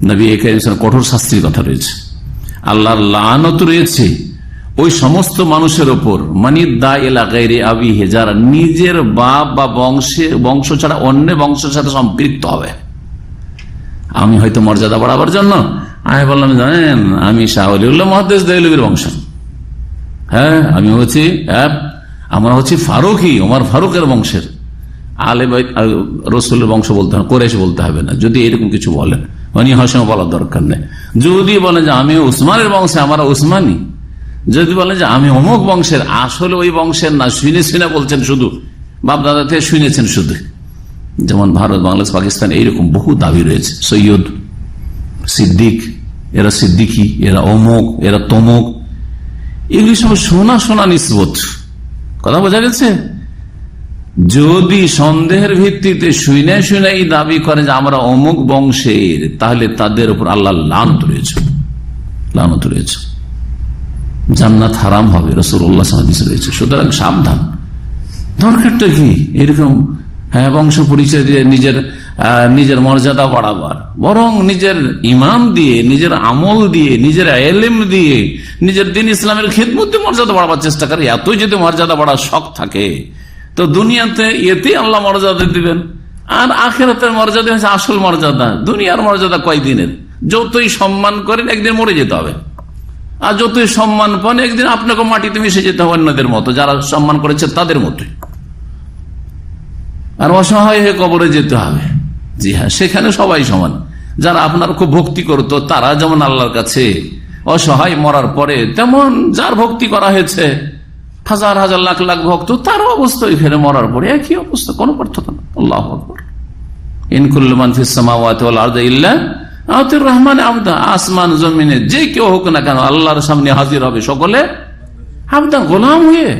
নবী কারীমের কঠোর শাস্তির কথা রয়েছে, আল্লাহর লানত রয়েছে ওই সমস্ত মানুষের ওপর, মানিদ্দা ইলা গায়রি আবিহি, যারা নিজের বাপ বা বংশ ছাড়া অন্য বংশের সাথে সম্পৃক্ত হবে। আমি হয়তো মর্যাদা বাড়াবার জন্য আমি বললাম, জানেন আমি শাহ ওলিউল্লাহ মুহাদ্দিস দেহলভীর বংশ, হ্যাঁ আমি হচ্ছি আমরা হচ্ছি ফারুকি, ওমর ফারুকের বংশের। আলে বাইত রাসূলের বংশ বলতে হবে, কুরাইশ বলতে হবে না। যদি এরকম কিছু বলেন বনি হাশিম বলার দরকার নেই। যদি বলেন যে আমি উসমানের বংশে, আমরা উসমানী, যদি বলেন যে আমি অমুক বংশের, আসলে ওই বংশের না, শুনে শুনে বলছেন, শুধু বাপ দাদা থেকে শুনেছেন শুধু। যেমন ভারত, বাংলাদেশ, পাকিস্তান এইরকম বহু দাবি রয়েছে, সৈয়দ, সিদ্দিক, এরা সিদ্দিকি, এরা অমুক, এরা তমুক, এগুলি সব শোনা নিসবত। কথা বোঝা গেছে? যদি সন্দেহের ভিত্তিতে শুনে শুনেই দাবি করে যে আমরা অমুক বংশের, তাহলে তাদের উপর আল্লাহ লানত রয়েছে, জান্নাত হারাম হবে, রাসূলুল্লাহ সাল্লাল্লাহু আলাইহি ওয়াসাল্লাম রয়েছে। সুতরাং সাবধান। দরকারটা কি এরকম বংশ পরিচয় দিয়ে নিজের মর্যাদা বাড়াবার, বরং নিজের ইমান দিয়ে, নিজের আমল দিয়ে, নিজের ইলম দিয়ে, নিজের দ্বীন ইসলামের খিদমতে মর্যাদা বাড়াবার চেষ্টা করে। এতই যদি মর্যাদা বাড়ার শখ থাকে তো দুনিয়াতে এতে আল্লাহ মর্যাদা দিবেন, আর আখিরাতের মর্যাদা হচ্ছে আসল মর্যাদা। দুনিয়ার মর্যাদা কয়দিনের, যতই সম্মান করেন একদিন মরে যেতে হবে, আর যতই সম্মান পান একদিন আপনাকে মাটিতে মিশে যেতে হবে অন্যদের মতো, যারা সম্মান করেছে তাদের মতোই, আর অসহায় হয়ে কবরে যেতে হবে। জি হ্যাঁ, সেখানে সবাই সমান। যারা আপনার খুব ভক্তি করতো তারা যেমন আল্লাহর কাছে অসহায়, মরার পরে তেমন যার ভক্তি করা হয়েছে হাজার হাজার লাখ লাখ ভক্ত, তার অবস্থা এখানে মরার পরে একই অবস্থা, কোনো পার্থক্য না। আল্লাহু আকবার। ইন কুল্লু মান ফিস সামাওয়াতি ওয়াল আরদি ইল্লা আতির রহমানে আবদা, আসমান জমিনে যে কেউ হোক না কেন আল্লাহর সামনে হাজির হবে সকলে আবদা, গোলাম হয়ে,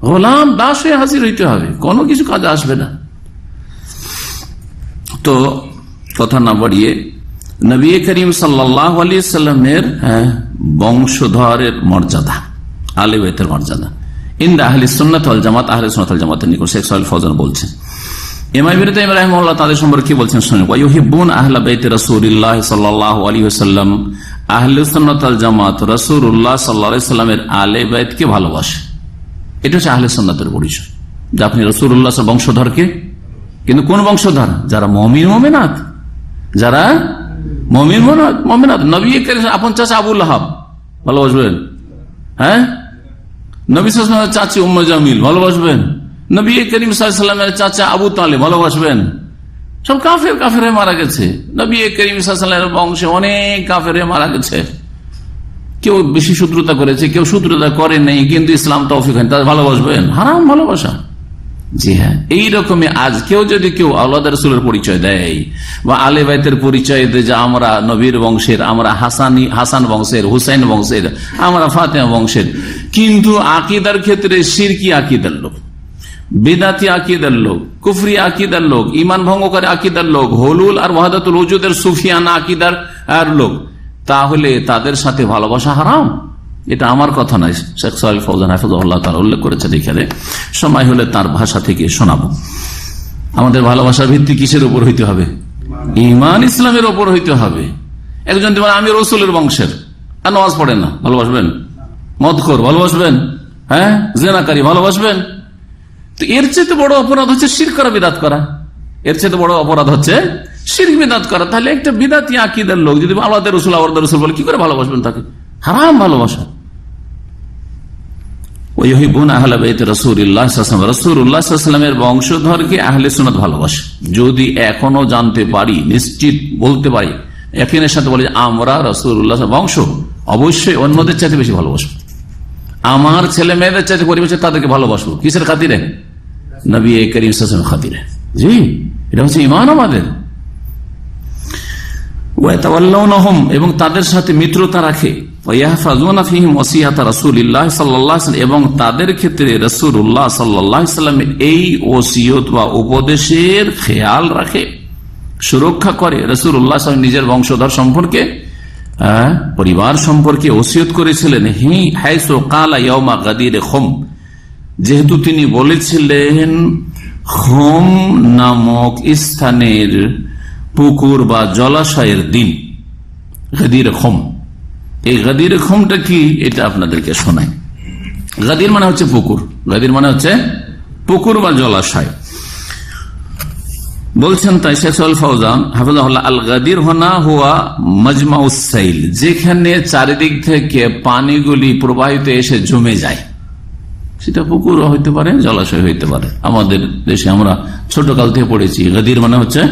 গোলাম দাস হয়ে হাজির হইতে হবে, কোনো কিছু কাজে আসবে না। তো কথা না বাড়িয়ে নবী করিম সাল্লাল্লাহু আলাইহি সাল্লামের বংশধরের মর্যাদা, আহলে বাইতের মর্যাদা ইনদা আহলে সুন্নাত ওয়াল জামাত, আহলে সুন্নাত ওয়াল জামাতের নিকট শেখ সালেহ ফৌজান বলছেন। ইমাম ইবনে তাইমিয়া রাহিমাহুল্লাহ তাদের সম্পর্কে কি বলছেন শুনুন। ওয়া ইউহিব্বুন আহলা বাইতি রাসূলিল্লাহ সাল্লাল্লাহু আলাইহি ওয়াসাল্লাম, আহলে সুন্নাত ওয়াল জামাত রাসূলুল্লাহ সাল্লাল্লাহু আলাইহি সাল্লামের আহলে বাইতকে ভালোবাসে। এটা হচ্ছে আহলে সুন্নাতের পরিচয়, যে আপনি রাসূলুল্লাহর বংশধরকে, কিন্তু কোন বংশধর? যারা মুমিন মুমিনাত, যারা মুমিন মুমিনাত। নবী করিম আপন চাচা আবু লাহাব ভালোবাসবেন? হ্যাঁ। নবী সাল্লাল্লাহু আলাইহি ওয়াসাল্লামের চাচি উম্মে জামিল ভালোবাসবেন? নবী করিম সাল্লাল্লাহু আলাইহি ওয়াসাল্লামের চাচা আবু তালেব ভালোবাসবেন? সব কাফের হয়ে মারা গেছে। নবী করিম সাল্লাল্লাহু আলাইহি ওয়াসাল্লামের বংশে অনেক কাফের হয়ে মারা গেছে। কেউ বেশি শত্রুতা করেছে, কেউ শত্রুতা করে নেই, কিন্তু ইসলাম তৌফিক হয়নি, তাদের ভালোবাসবেন? হারাম ভালোবাসা। জি হ্যাঁ, এইরকমই আজকেও যদি কেউ আওলাদ রাসূলের পরিচয় দেয় বা আলে বাইতের পরিচয় দেয় যে আমরা নবীর বংশের, আমরা হাসান বংশের, হুসাইন বংশের, আমরা ফাতেমা বংশের, কিন্তু আকীদার ক্ষেত্রে শিরকি আকীদার লোক, বিদআতি আকীদার লোক, কুফরি আকীদার লোক, ঈমান ভঙ্গকারী আকীদার লোক, হুলুল আর ওয়াহদাতুল ওজুদের সুফিয়ানা আকীদার আর লোক, তাহলে তাদের সাথে ভালোবাসা হারাম। এটা আমার কথা নয়, শেখ সালেহ ফৌজান হাফিজাহুল্লাহ তাআলা উল্লেখ করেছেন এখানে। সময় হলে তার ভাষা থেকে শোনাবো। আমাদের ভালোবাসার ভিত্তি কিসের উপর হইতে হবে? ঈমান ইসলামের উপর হইতে হবে। একজন বলে আমি রাসূলের বংশের, আর নামাজ পড়েন না, ভালোবাসবেন? মদখোর ভালোবাসবেন? হ্যাঁ, জিনাকারী ভালোবাসবেন? তো এর চেয়ে বড় অপরাধ হচ্ছে শিরক করা, বিদআত করা। এর চেয়ে বড় অপরাধ হচ্ছে শিরক বিদআত করা। তাহলে একটা বিদআতি আকীদার লোক যদি আল্লাহর রাসূল আল্লাহর রাসূল বলে, কি করে ভালোবাসবেন তাকে? হারাম ভালোবাসা। রাসূলুল্লাহের বংশধরকে আহলে সুন্নাত ভালোবাসে। যদি এখনো জানতে পারি, নিশ্চিত বলতে পারি, ইয়াকিনের সাথে বলি আমরা রাসূলুল্লাহ বংশ, অবশ্যই অন্যদের চাইতে বেশি ভালোবাসবো। আমার ছেলে মেয়েদের চাইতে পরিবেশে তাদেরকে ভালোবাসবো। কিসের খাতিরে? নবী করিম সাল্লাল্লাহু আলাইহি ওয়াসাল্লামের খাতিরে। জি, এটা হচ্ছে ঈমান আমাদের। এবং তাদের সাথে মিত্রতা রাখে, এবং তাদের ক্ষেত্রে রাসূলুল্লাহ সাল্লাল্লাহু আলাইহি ওয়াসাল্লামের এই ওসিয়ত বা উপদেশের খেয়াল রাখে, সুরক্ষা করে। রাসূলুল্লাহ নিজের বংশধর সম্পর্কে, পরিবার সম্পর্কে ওসিয়ত করেছিলেন। হাইসু কালা ইয়াউমা গাদির খুম, যেহেতু তিনি বলেছিলেন খুম নামক স্থানের পুকুর বা জলাশয়ের দিন, গাদির খুম। এই গাদির খুমটা কি, এটা আপনাদেরকে শোনাই। গাদির মানে হচ্ছে পুকুর, গাদির মানে হচ্ছে পুকুর বা জলাশয়। বলছেন তাই শেখ সালেহ ফৌজান হাফিজাহুল্লাহ, আল গাদির হোনা হুয়া মাজমাউস সাইল, যেখানে চারিদিক থেকে পানিগুলি প্রবাহিত এসে জমে যায়, সেটা পুকুর হইতে পারে, জলাশয় হইতে পারে। আমাদের দেশে আমরা ছোটকাল থেকে পড়েছি গাদির মানে হচ্ছে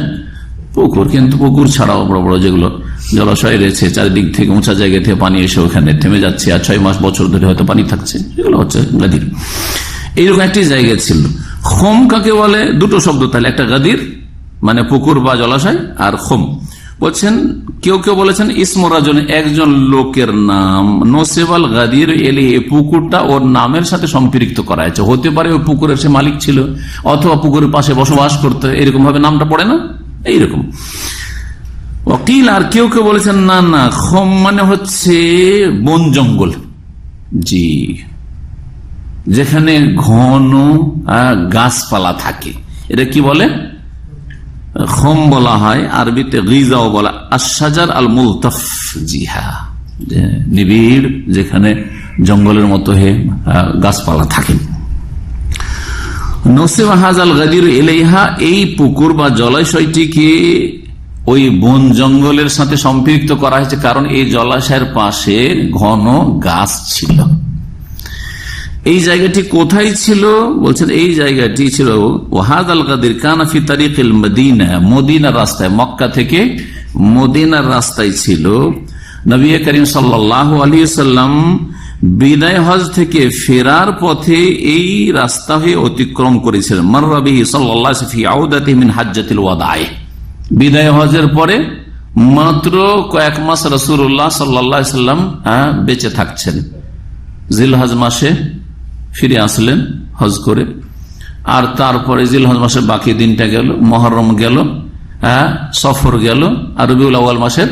পুকুর, কিন্তু পুকুর ছাড়াও বড় বড় যেগুলো জলাশয় রয়েছে, চারিদিক থেকে উঁচা জায়গা থেকে পানি এসে ওখানে থেমে যাচ্ছে, আর 6 মাস বছর ধরে হয়তো পানি থাকছে, এগুলো হচ্ছে গাদির। এইরকম একটি জায়গা ছিল। খুম কাকে বলে? দুটো শব্দ, তাহলে একটা গাদির মানে পুকুর বা জলাশয়, আর খুম বলছেন কেউ কেউ বলেছেন ইসমরাজন, একজন লোকের নাম, নসেবাল গাদির এলে এই পুকুরটা ওর নামের সাথে সম্পৃক্ত করা হয়েছে। হতে পারে ওই পুকুরের সে মালিক ছিল, অথবা পুকুরের পাশে বসবাস করতে, এরকম ভাবে নামটা পড়ে না এইরকম। ওকিল আর কেউ কেউ বলেছেন না না, খম মানে হচ্ছে বন জঙ্গল, জি, যেখানে ঘন গাছপালা থাকে, এটা কি বলে খম বলা হয়, আরবিতে গিজাও বলা, আশজার আল মুলতাফ, জি হ্যাঁ, নিবিড় যেখানে জঙ্গলের মতো গাছপালা থাকে। নসিব হাজাল গাদির এলাইহা, এই পুকুর বা জলাশয়টিকে ওই বন জঙ্গলের সাথে সম্পৃক্ত করা হয়েছে, কারণ এই জলাশয়ের পাশে ঘন গাছ ছিল। এই জায়গাটি কোথায় ছিল বলছেন, এই জায়গাটি ছিল ওয়াহাদ আল গাদির কানাফি তারিকিল মদিনা, মদিনার রাস্তায়, মক্কা থেকে মদিনার রাস্তায় ছিল। নবী করিম সাল্লাল্লাহু আলাইহি ওয়াসাল্লাম বিদায় হজ থেকে ফেরার পথে এই রাস্তা হয়ে অতিক্রম করেছিলেন। মাররা বিহি সাল্লাল্লাহু আলাইহি ওয়াসাল্লাম ফি আউদাতিহি মিন হাজ্জাতিল ওয়াদায়ে, বিদায় হজের পরে মাত্র কয়েক মাস রাসূলুল্লাহ সাল্লাল্লাহু আলাইহি ওয়াসাল্লাম বেঁচে থাকছেন। জিলহজ মাসে ফিরে আসলেন হজ করে, আর তারপরে জিলহজ মাসের বাকি দিনটা গেল, মুহররম গেল, সফর গেল, আর রবিউল আউয়াল মাসের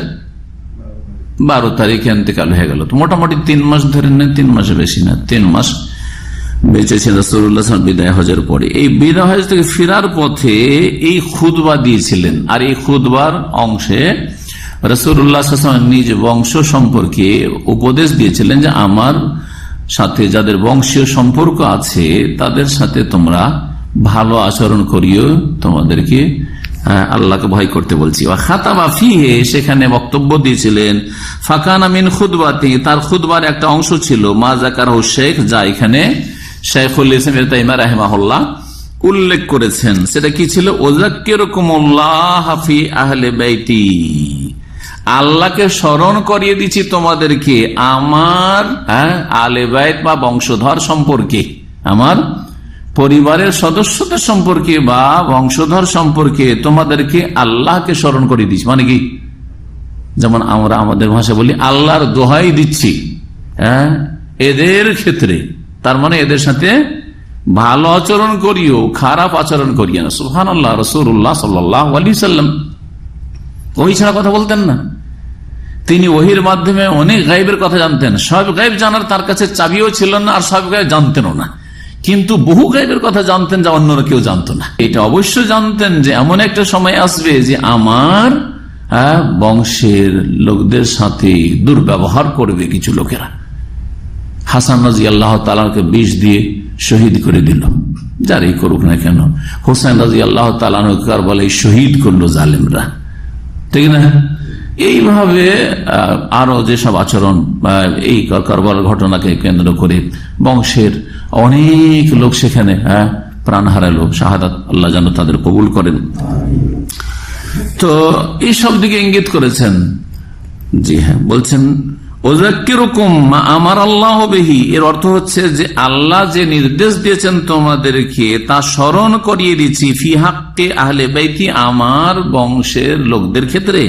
12 তারিখে ইন্তেকাল হয়ে গেল। তো মোটামুটি 3 মাস ধরে নেন, 3 মাসে বেশি না, 3 মাস বেঁচে ছিলেন রাসূলুল্লাহ বিদায় হজের পরে। এই বিদায় হজ থেকে ফেরার পথে এই খুতবা দিয়েছিলেন, আর এই খুতবার অংশে রাসূলুল্লাহ নিজ বংশ সম্পর্কে উপদেশ দিয়েছিলেন যে আমার সাথে যাদের বংশীয় সম্পর্ক আছে তাদের সাথে তোমরা ভালো আচরণ করিও, তোমাদেরকে আল্লাহকে ভয় করতে বলছি। খাতাবা ফিহে, সেখানে বক্তব্য দিয়েছিলেন। ফাকানা মিন খুতবাতি, তার খুতবার একটা অংশ ছিল মা যাকারহু শেখ, যা এখানে শাইখুল ইসলাম ইবনে তাইমিয়া রাহিমাহুল্লাহ উল্লেখ করেছেন। সেটা কি ছিল? ওয়াযাক্কিরুকুমুল্লাহ ফি আহলি বাইতি, আল্লাহকে স্মরণ করিয়ে দিচ্ছি তোমাদেরকে আমার আহলে বাইত বা বংশধর সম্পর্কে, আমার পরিবারের সদস্যদের সম্পর্কে বা বংশধর সম্পর্কে তোমাদেরকে আল্লাহকে স্মরণ করিয়ে দিচ্ছি। মানে কি, যেমন আমরা আমাদের ভাষা বলি আল্লাহর দোহাই দিচ্ছি এদের ক্ষেত্রে, তার মানে এদের সাথে ভালো আচরণ করিও, খারাপ আচরণ করিও না। সুবহানাল্লাহ, রাসূলুল্লাহ সাল্লাল্লাহু আলাইহি ওয়াসাল্লাম ওহী ছাড়া কথা বলতেন না। তিনি ওহীর মাধ্যমে অনেক গায়েবের কথা জানতেন, সব গায়েব জানার তার কাছে চাবিও ছিল না, আর সব গায়েব জানতেনও না, কিন্তু বহু গায়েবের কথা জানতেন যা অন্যরা কেউ জানতো না। এটা অবশ্য জানতেন যে এমন একটা সময় আসবে যে আমার বংশের লোকদের সাথে দুর্ব্যবহার করবে কিছু লোকেরা। হাসান রাদিয়াল্লাহু তাআলাকে বিষ দিয়ে শহীদ করে দিল, যারাই করুক না কেন। হোসেন রাদিয়াল্লাহু তাআলাকে কারবালায় শহীদ করলো জালেমরা, ঠিক না? এইভাবে আরো যেসব আচরণ, এই কারবালার ঘটনাকে কেন্দ্র করে বংশের অনেক লোক সেখানে প্রাণ হারালো, শাহাদাত আল্লাহ যেন তাদের কবুল করেন। তো এইসব দিকে ইঙ্গিত করেছেন। জি হ্যাঁ, বলছেন ওযাক্কিরুকুম মা আমার আল্লাহ বিহি, এর অর্থ হচ্ছে যে আল্লাহ যে নির্দেশ দিয়েছেন তোমাদেরকে তা স্মরণ করিয়ে দিচ্ছি, ফি হাক্কি আহলে বাইতি, আমার বংশের লোকদের ক্ষেত্রে।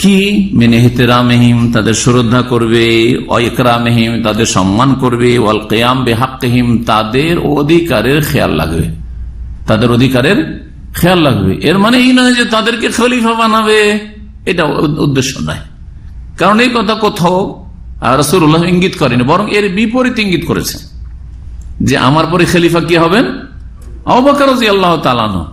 কি? মিন ইহতিরামিহিম, তাদের শ্রদ্ধা করবে, ওয়া ইকরামিহিম, তাদের সম্মান করবে, ওয়াল কিয়াম বিহাক্কিহিম, তাদের অধিকারের খেয়াল রাখবে, তাদের অধিকারের খেয়াল রাখবে। এর মানে এই নয় যে তাদেরকে খলিফা বানাবে, এটা উদ্দেশ্য নয়, কারণ এই কথা কোথাও রাসূলুল্লাহ ইঙ্গিত করেনি, বরং এর বিপরীত ইঙ্গিত করেছেন যে আমার পরে খলিফা কি হবেন? আবু বকর রাদিয়াল্লাহু তাআলা আনহু।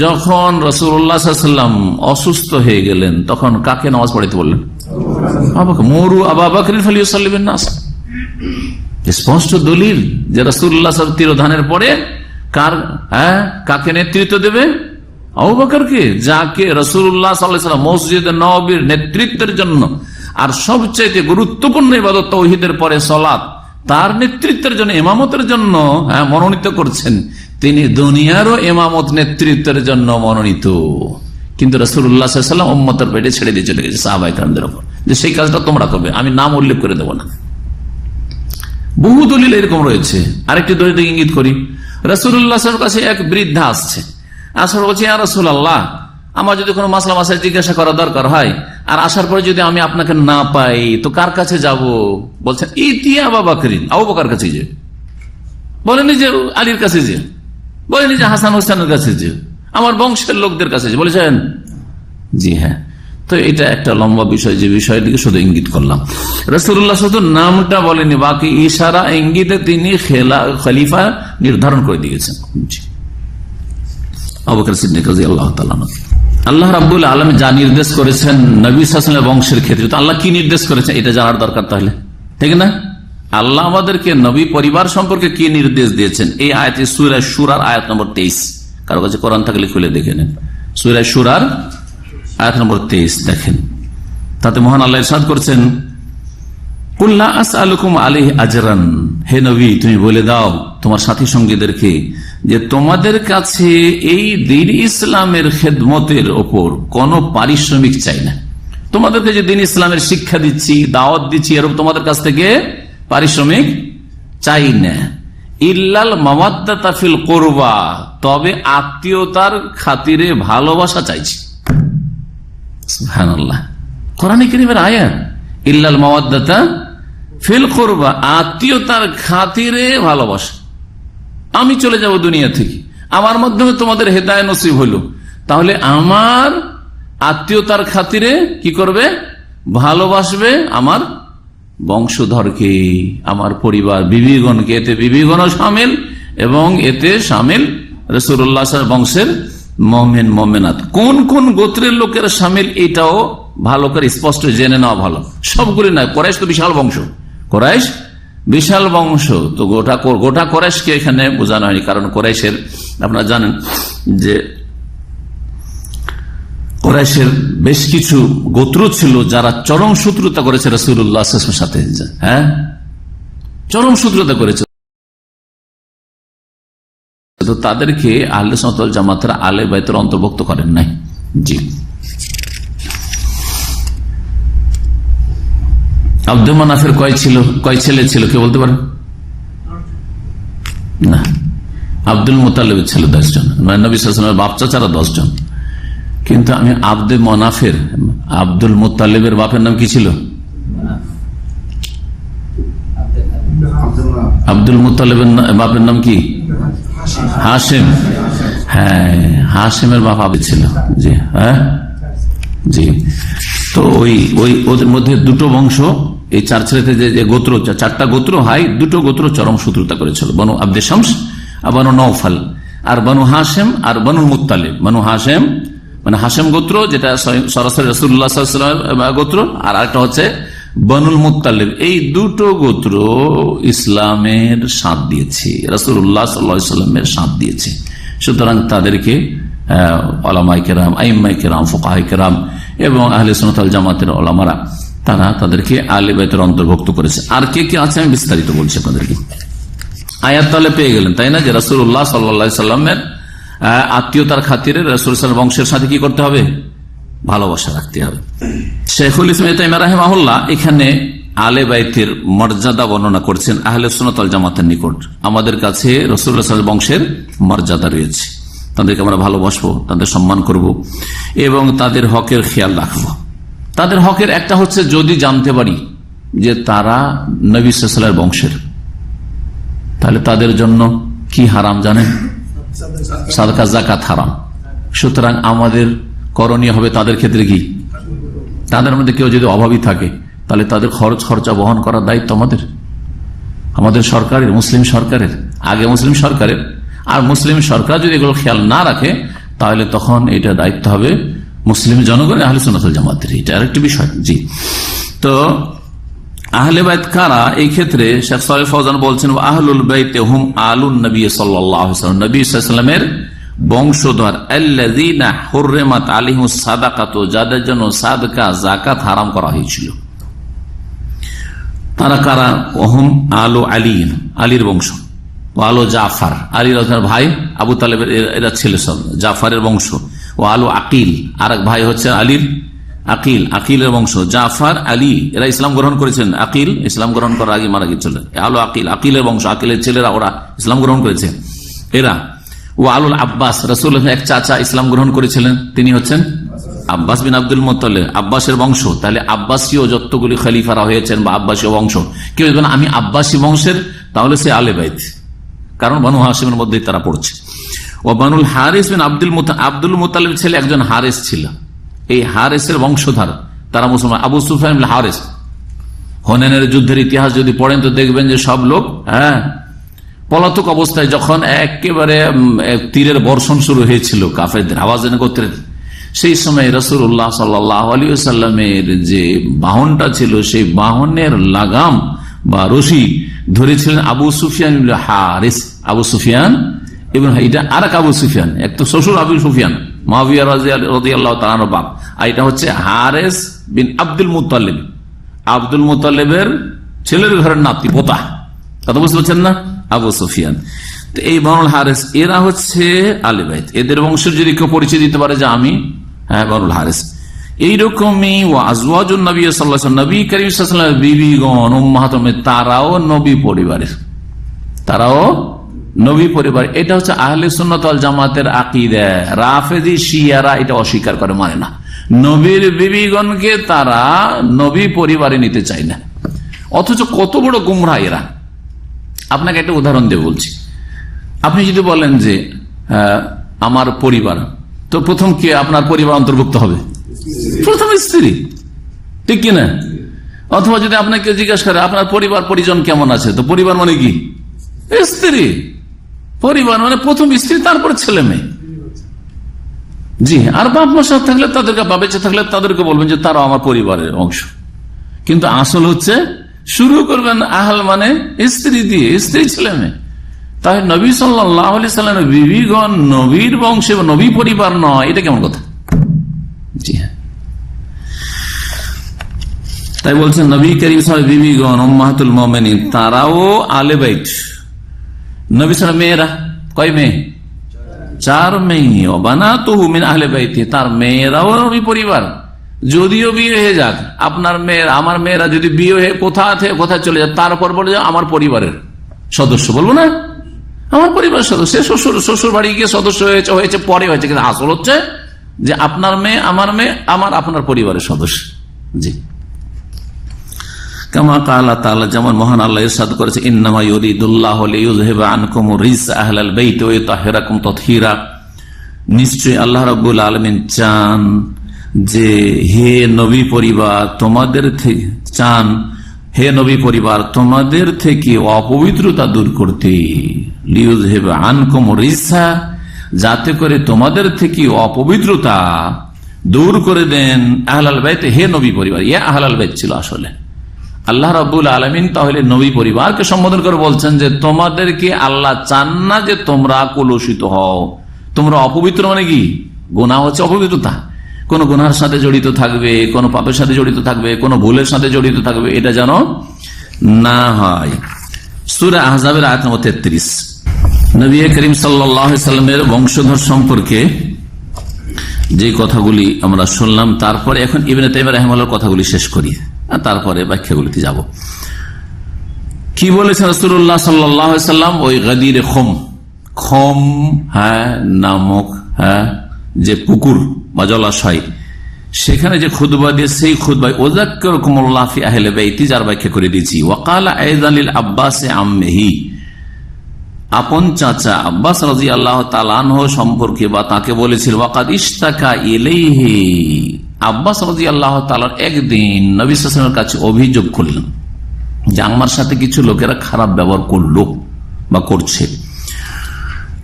যখন রাসূলুল্লাহ সাল্লাল্লাহু আলাইহি ওয়াসাল্লাম অসুস্থ হয়ে গেলেন, তখন কাকে নামাজ পড়াইতে বললেন? আবু বকর। মুরু আবু বকর ফালিউসাল্লি বিন নাস, স্পষ্ট দলিল যে রাসূলুল্লাহ সাল্লাল্লাহু আলাইহি ওয়াসাল্লাম তিরোধানের পরে কাকে নেতৃত্ব দেবে? আবু বকরকে, যাকে রাসূলুল্লাহ সাল্লাল্লাহু আলাইহি ওয়াসাল্লাম মসজিদে নববীর নেতৃত্বের জন্য, আর সবচেয়ে গুরুত্বপূর্ণ ইবাদত তাওহীদের পরে সালাত, তার নেতৃত্বের জন্য, ইমামতের জন্য মনোনীত করছেন। তিনি দুনিয়ারও ইমামত নেতৃত্বের জন্য মনোনীত, কিন্তু রাসূলুল্লাহ সাল্লাল্লাহু আলাইহি ওয়াসাল্লাম উম্মতের পেটে ছেড়ে দিয়ে চলে গেছে সাহাবায়ে কেরামদের উপর, যে সেই কাজটা তোমরা করবে, আমি নাম উল্লেখ করে দেব না। বহু দলিল এরকম রয়েছে। আরেকটি দলিল ইঙ্গিত করি, রাসূলুল্লাহ সাল্লাল্লাহু আলাইহি ওয়াসাল্লামের কাছে এক বৃদ্ধা আসছে, আসলে বলছে ইয়া রাসূলুল্লাহ, আমার যদি কোনো মাসলা মাসায় জিজ্ঞাসা করা দরকার হয়, আর আসার পরে যদি আমি আপনাকে না পাই তো কার কাছে যাব? বলছেন ইতিয়া আবু বকরিন, আবু বকর কাছে যে, বলেনি যে আলীর কাছে যে, বলেনি যে হাসান হোসেনের কাছে যে, আমার বংশের লোকদের কাছে যে বলেছেন। জি হ্যাঁ। তো এটা একটা লম্বা বিষয়, যে বিষয়টিকে শুধু ইঙ্গিত করলাম। রাসূলুল্লাহ শুধু নামটা বলেনি, বাকি ইশারা ইঙ্গিতে তিনি খলিফা নির্ধারণ করে দিয়েছেন। আবু বকর সিদ্দিক রাদিয়াল্লাহু তাআলা আনহু। আল্লাহ রাব্বুল আলামিন যা নির্দেশ করেছেন নবী সাল্লাল্লাহু আলাইহি ওয়াসাল্লামের বংশের ক্ষেত্রে, তো আল্লাহ কি নির্দেশ করেছেন এটা জানার দরকার তাহলে, ঠিক না? আল্লাহ আমাদেরকে নবী পরিবার সম্পর্কে কি নির্দেশ দিয়েছেন এই আয়াতে, সূরা শুরার আয়াত নম্বর 23। কারো কাছে কোরআন থাকলে খুলে দেখে নেন, সূরা শুরার আয়াত নম্বর 23 দেখেন। তাতে মহান আল্লাহ ইরশাদ করছেন, কুল লা আসআলুকুম আলাইহি আজরান, হে নবী তুমি বলে দাও তোমার সাথী সঙ্গীদেরকে যে তোমাদের কাছে এই দ্বীন ইসলামের খেদমতের ওপর কোনো পারিশ্রমিক চাই না। তোমাদেরকে যে দ্বীন ইসলামের শিক্ষা দিচ্ছি, দাওয়াত দিচ্ছি, এরকম তোমাদের কাছ থেকে পারিশ্রমিক চাই না। ইল্লাল মাওয়াদ্দাতা ফিল কুরবা, তবে আত্মীয়তার খাতিরে ভালোবাসা চাইছি। সুবহানাল্লাহ, কোরআনে কারীমের আয়াত, ইল্লাল মাওয়াদ্দাতা ফিল কুরবা, আত্মীয়তার খাতিরে ভালোবাসা। আমি চলে যাব দুনিয়া থেকে, আমার মাধ্যমে তোমাদের হেদায়েত নসিব হলো, তাহলে আমার আত্মীয়তার খাতিরে কি করবে? ভালোবাসবে আমার বংশধরকে, আমার পরিবার, বিবিগণকে। এতে বিবিগণও শামিল এবং এতে শামিল রাসূলুল্লাহ বংশের মুমিন মুমিনাত। কোন কোন গোত্রের লোকেরা শামিল এটাও ভালো করে স্পষ্ট জেনে নেওয়া ভালো। সবগুলি নয়, কুরাইশ তো বিশাল বংশ, কুরাইশ বিশাল বংশ, তো গোটা কুরাইশকে এখানে বোঝানো হয়নি। কারণ কুরাইশের আপনারা জানেন যে কুরাইশের বেশ কিছু গোত্র ছিল যারা চরম শত্রুতা করেছে রাসূলুল্লাহ সাথে, হ্যাঁ চরম শত্রুতা করেছে। তো তাদেরকে আহলে সুন্নাত ওয়াল জামাতের আলে বাইতের অন্তর্ভুক্ত করেন নাই। জি, আব্দুল মানাফের কয় ছেলে ছিল কে বলতে পারেন? না, আব্দুল মুতালিবের ছিল 10 জন, নবী সাল্লাল্লাহু আলাইহি ওয়াসাল্লামের বাপ চাচারা 10 জন। কিন্তু আমি আব্দুল মানাফের, আব্দুল মুতালিবের বাপের নাম কি ছিল? আব্দুল মুতালিবের বাপের নাম কি? হাশিম। হ্যাঁ, হাশিমের বাপ আবু ছিল। জি হ্যাঁ, জি। তো ওদের মধ্যে দুটো বংশ, এই 4 ছেলেতে যে গোত্র, 4টা গোত্র হয়, দুটো গোত্র চরম শত্রুতা করেছিল, বনু আব্দে শামস আর বনু নওফাল, আর বনু হাশিম আর বনু মুত্তালিব। বনু হাশিম মানে হাশিম গোত্র, যেটা সরাসরি রাসূলুল্লাহ সাল্লাল্লাহু আলাইহি ওয়াসাল্লামের গোত্র, আর আরেকটা হচ্ছে বনুল মুত্তালিব। এই দুটো গোত্র ইসলামের সাথ দিয়েছে, রাসূলুল্লাহ সাল্লাল্লাহু আলাইহি ওয়াসাল্লামের সাথ দিয়েছে। সুতরাং তাদেরকে উলামায়ে কেরাম, আইম্মায়ে কেরাম, ফুকাহায়ে কেরাম এবং আহলে সুন্নাত ওয়াল জামাতের উলামারা তারা তাদেরকে আহলে বাইতের অন্তর্ভুক্ত করেছে। আর কে কে আছে আমি বিস্তারিত বলছি আপনাদেরকে। আয়াত তাহলে পেয়ে গেলেন, তাই না, যে রাসূলুল্লাহ সাল্লাল্লাহু আলাইহি ওয়াসাল্লামের আত্মীয়তার খাতিরে রাসূল বংশের সাথে কি করতে হবে? ভালোবাসা রাখতে হবে। শেখুল ইসলাম ইবনে তাইমিয়া রাহিমাহুল্লাহ এখানে আলে বাইতের মর্যাদা বর্ণনা করছেন আহলে সুন্নাত ওয়াল জামাতের নিকট। আমাদের কাছে রাসূলুল্লাহ সাল্লাল্লাহু আলাইহি ওয়াসাল্লামের বংশের মর্যাদা রয়েছে, তাদেরকে আমরা ভালোবাসবো, তাদের সম্মান করব এবং তাদের হকের খেয়াল রাখবো। তাদের হকের একটা হচ্ছে, যদি জানতে পারি যে তারা নবী সাল্লাল্লাহু আলাইহি ওয়াসাল্লামের বংশের, তাহলে তাদের জন্য কি হারাম জানেন? সাদকা যাকাত হারাম। সুতরাং আমাদের করণীয় হবে তাদের ক্ষেত্রে কি, তাদের মধ্যে কেউ যদি অভাবী থাকে তাহলে তাদের খরচা বহন করার দায়িত্ব আমাদের সরকারের, মুসলিম সরকারের, আগে মুসলিম সরকারের। আর মুসলিম সরকার যদি এগুলো খেয়াল না রাখে তাহলে তখন এটা দায়িত্ব হবে মুসলিম জনগণের, আহলে সুন্নাত ওয়াল জামাতের। এটা আরেকটি বিষয়। জি, তো আহলে বাইত কারা? এই ক্ষেত্রে শেখ সালেহ ফওজান বলছেন, আহলুল বাইতে হুম আলুন নবী সাল্লাল্লাহু আলাইহি ওয়াসাল্লাম, নবী সাল্লাল্লাহু আলাইহি ওয়াসাল্লামের বংশধর, আল্লাযীনা হুররিমাত আলাইহিমুস সাদাকাতু, যাদের জন্য সাদকা যাকাত হারাম করা হয়েছিল। তারা কারা? হুম আলু আলী, আলীর বংশ, ও আলু জাফর, আলীর ভাই আবু তালেবের এরা ছেলে সব, জাফরের বংশ। ও আলু আকিল, আর এক ভাই হচ্ছে আলীর আকিল, আকিলের বংশ। জাফর আলী এরা ইসলাম গ্রহণ করেছেন, আকিল ইসলাম গ্রহণ করার আগে মারা গিয়েছিল। আলু আকিল, আকিলের বংশ, আকিলের ছেলেরা ওরা ইসলাম গ্রহণ করেছে এরা। ও আলুল আব্বাস, রাসূলুল্লাহ এক চাচা ইসলাম গ্রহণ করেছিলেন, তিনি হচ্ছেন আব্বাস বিন আব্দুল মুত্তালিব, আব্বাসের বংশ। তাহলে আব্বাসীয় যতগুলি খলিফারা হয়েছেন বা আব্বাসীয় বংশ, কেউ যদি আমি আব্বাসী বংশের, তাহলে সে আলে বাইত, কারণ বনু হাশিমের মধ্যেই তারা পড়ছে। ও বানুল হারিস বিন আব্দুল মুত্তালিব ছেলে একজন হারিস ছিল, এই হারিসের বংশধর তারা মুসলমান। আবু সুফিয়ান ইবনে হারিস, হুনাইনের যুদ্ধের ইতিহাস যদি পড়েন তো দেখবেন যে সব লোক পলাতক অবস্থায় যখন একেবারে তীরের বর্ষণ শুরু হয়েছিল কাফেরদের হাওয়াযিন গোত্রের, সেই সময় রাসূলুল্লাহ সাল্লাল্লাহু আলাইহি ওয়াসাল্লামের যে বাহনটা ছিল সেই বাহনের লাগাম বা রশি ধরেছিলেন আবু সুফিয়ান ইবনে হারিস। আবু সুফিয়ান এবং এটা আর এক আবু সুফিয়ান, এক তো শ্বশুর আবু সুফিয়ান মুআবিয়া রাদিয়াল্লাহু তাআলা আনহু বাপ, আর এটা হচ্ছে হারিস বিন আব্দুল মুত্তালিব, আব্দুল মুত্তালিবের ছেলের ঘরের নাতি পোতা, কথা বুঝতে পারছেন না, আবু সুফিয়ান। তো এই বানুল হারিস এরা হচ্ছে আলে বাইত, এদের বংশের যদি কেউ পরিচয় দিতে পারে যে আমি বানুল হারিস। এইরকমই ও আজওয়াজুন নবী সাল্লাল্লাহু আলাইহি ওয়াসাল্লাম, নবী করিম সাল্লাল্লাহু আলাইহি ওয়াসাল্লাম বিবিগণ উম্মাহাতুল, তারাও নবী পরিবারের, তারাও নবী পরিবার। এটা হচ্ছে আহলে সুন্নাত ওয়াল জামাতের আকীদা। রাফেজি শিয়ারা এটা অস্বীকার করে, মানে না, নবীর বিবিগণকে তারা নবী পরিবারে নিতে চায় না, অথচ কত বড় গুমরাহ এরা। আপনাকে একটা উদাহরণ দিয়ে বলছি। আপনি যদি বলেন যে আমার পরিবার, তো প্রথম কে আপনার পরিবার অন্তর্ভুক্ত হবে? প্রথম স্ত্রী, ঠিক কিনা? অথবা যদি আপনাকে জিজ্ঞাসা করে আপনার পরিবার পরিজন কেমন আছে, তো পরিবার মানে কি? স্ত্রী। পরিবার মানে প্রথম স্ত্রী, তারপর ছেলে মেয়ে। জি, আর বাপ মা সাথে থাকলে তাদেরকে, বা বেঁচে থাকলে তাদেরকে বলবেন যে তারাও আমার পরিবারের অংশ। কিন্তু আসল হচ্ছে শুরু করবেন আহল মানে স্ত্রী দিয়ে, স্ত্রী ছেলে মেয়ে। তাই নবী সাল্লাল্লাহু আলাইহি সাল্লামের বিবিগণ নবীর বংশে নবী পরিবার নয়, এটা কেমন কথা? জি হ্যাঁ, তাই বলছেন নবী করিম সাল্লাল্লাহু আলাইহি বিবিগণ উম্মাহাতুল মুমিনিন তারাও আলে বাইত। নবী সাল্লাল্লাহু মেয়েরা কয় মেয়ে? 4 মেয়ে। বানাতুহু মিন আহলে বাইতি, তার মেয়েরাও নবী পরিবার। যদিও বিয়ে হয়ে যাক, আপনার মেয়ের আমার মেয়েরা যদি বিয়ে হয়ে কোথায় চলে যায়, তারপর বলে যায় আমার পরিবারের সদস্য, বলবো না আমার পরিবার সদস্য। শ্বশুর বাড়ি গিয়ে সদস্য হয়েছে পরে হয়েছে, কিন্তু আসল হচ্ছে যে আপনার মেয়ে আমার মেয়ে আপনার পরিবারের সদস্য। জি, কামা কালা তাআলা, যেমন মহান আল্লাহ ইরশাদ করেছে, ইন্নামা ইউরিদুল্লাহু লিইয়ুযহিবা আনকুম রিজসা আহলাল বাইতি ওয়া ইউতাহহিরাকুম তাতহীরা। নিশ্চয়ই আল্লাহ রাব্বুল আলামিন চান যে হে নবী পরিবার তোমাদের থেকে, চান হে নবী পরিবার তোমাদের থেকে অপবিত্রতা দূর করতে, লিইয়ুযহিবা আনকুম রিজসা, যাতে করে তোমাদের থেকে অপবিত্রতা দূর করে দেন, আহলাল বাইত, হে নবী পরিবার। ইয়া আহলাল বাইত ছিল আসলে আল্লাহ রাব্বুল আলামিন। তাহলে নবী পরিবারকে সম্বোধন করে বলছেন যে তোমাদেরকে আল্লাহ চান না যে তোমরা কলুষিত হও, তোমরা অপবিত্র, মানে কি গুনাহ হচ্ছে অপবিত্রতা, কোন গুনাহের সাথে জড়িত থাকবে, কোন পাপের সাথে জড়িত থাকবে, কোন ভুলের সাথে জড়িত থাকবে, এটা যেন না হয়। সূরা আহজাবের আয়াত নম্বর 33। নবী করিম সাল্লাল্লাহু আলাইহি সাল্লামের বংশধর সম্পর্কে যে কথাগুলি আমরা শুনলাম, তারপরে এখন ইবনে তাইমিয়া রাহিমাহুল্লাহর কথাগুলি শেষ করি, তারপরে ব্যাখ্যাগুলিতে যাব। কি বলেছেন রাসূলুল্লাহ সাল্লাল্লাহু আলাইহি সাল্লাম? ওই গাদিরে খম নামক যে পুকুর বা জলাশয়, সেখানে যে খুতবা দিয়ে, সেই খুতবায় ওযাক্কিরুকুমুল্লাহ ফি আহলি বাইতি, যার ব্যাখ্যা করে দিয়েছি। ওয়াকালা আইযান লিল আব্বাস আম্মিহি, আপন চাচা আব্বাস রাদিয়াল্লাহু তাআলা আনহু সম্পর্কে বা তাকে বলেছিল, ওয়াকাদ ইশতাকা ইলাইহি, আব্বাস রাদিয়াল্লাহু তাআলা একদিন নবী সাল্লাল্লাহু আলাইহি ওয়াসাল্লামের কাছে অভিযোগ করলেন যে আমার সাথে কিছু লোকেরা খারাপ ব্যবহার করলো বা করছে।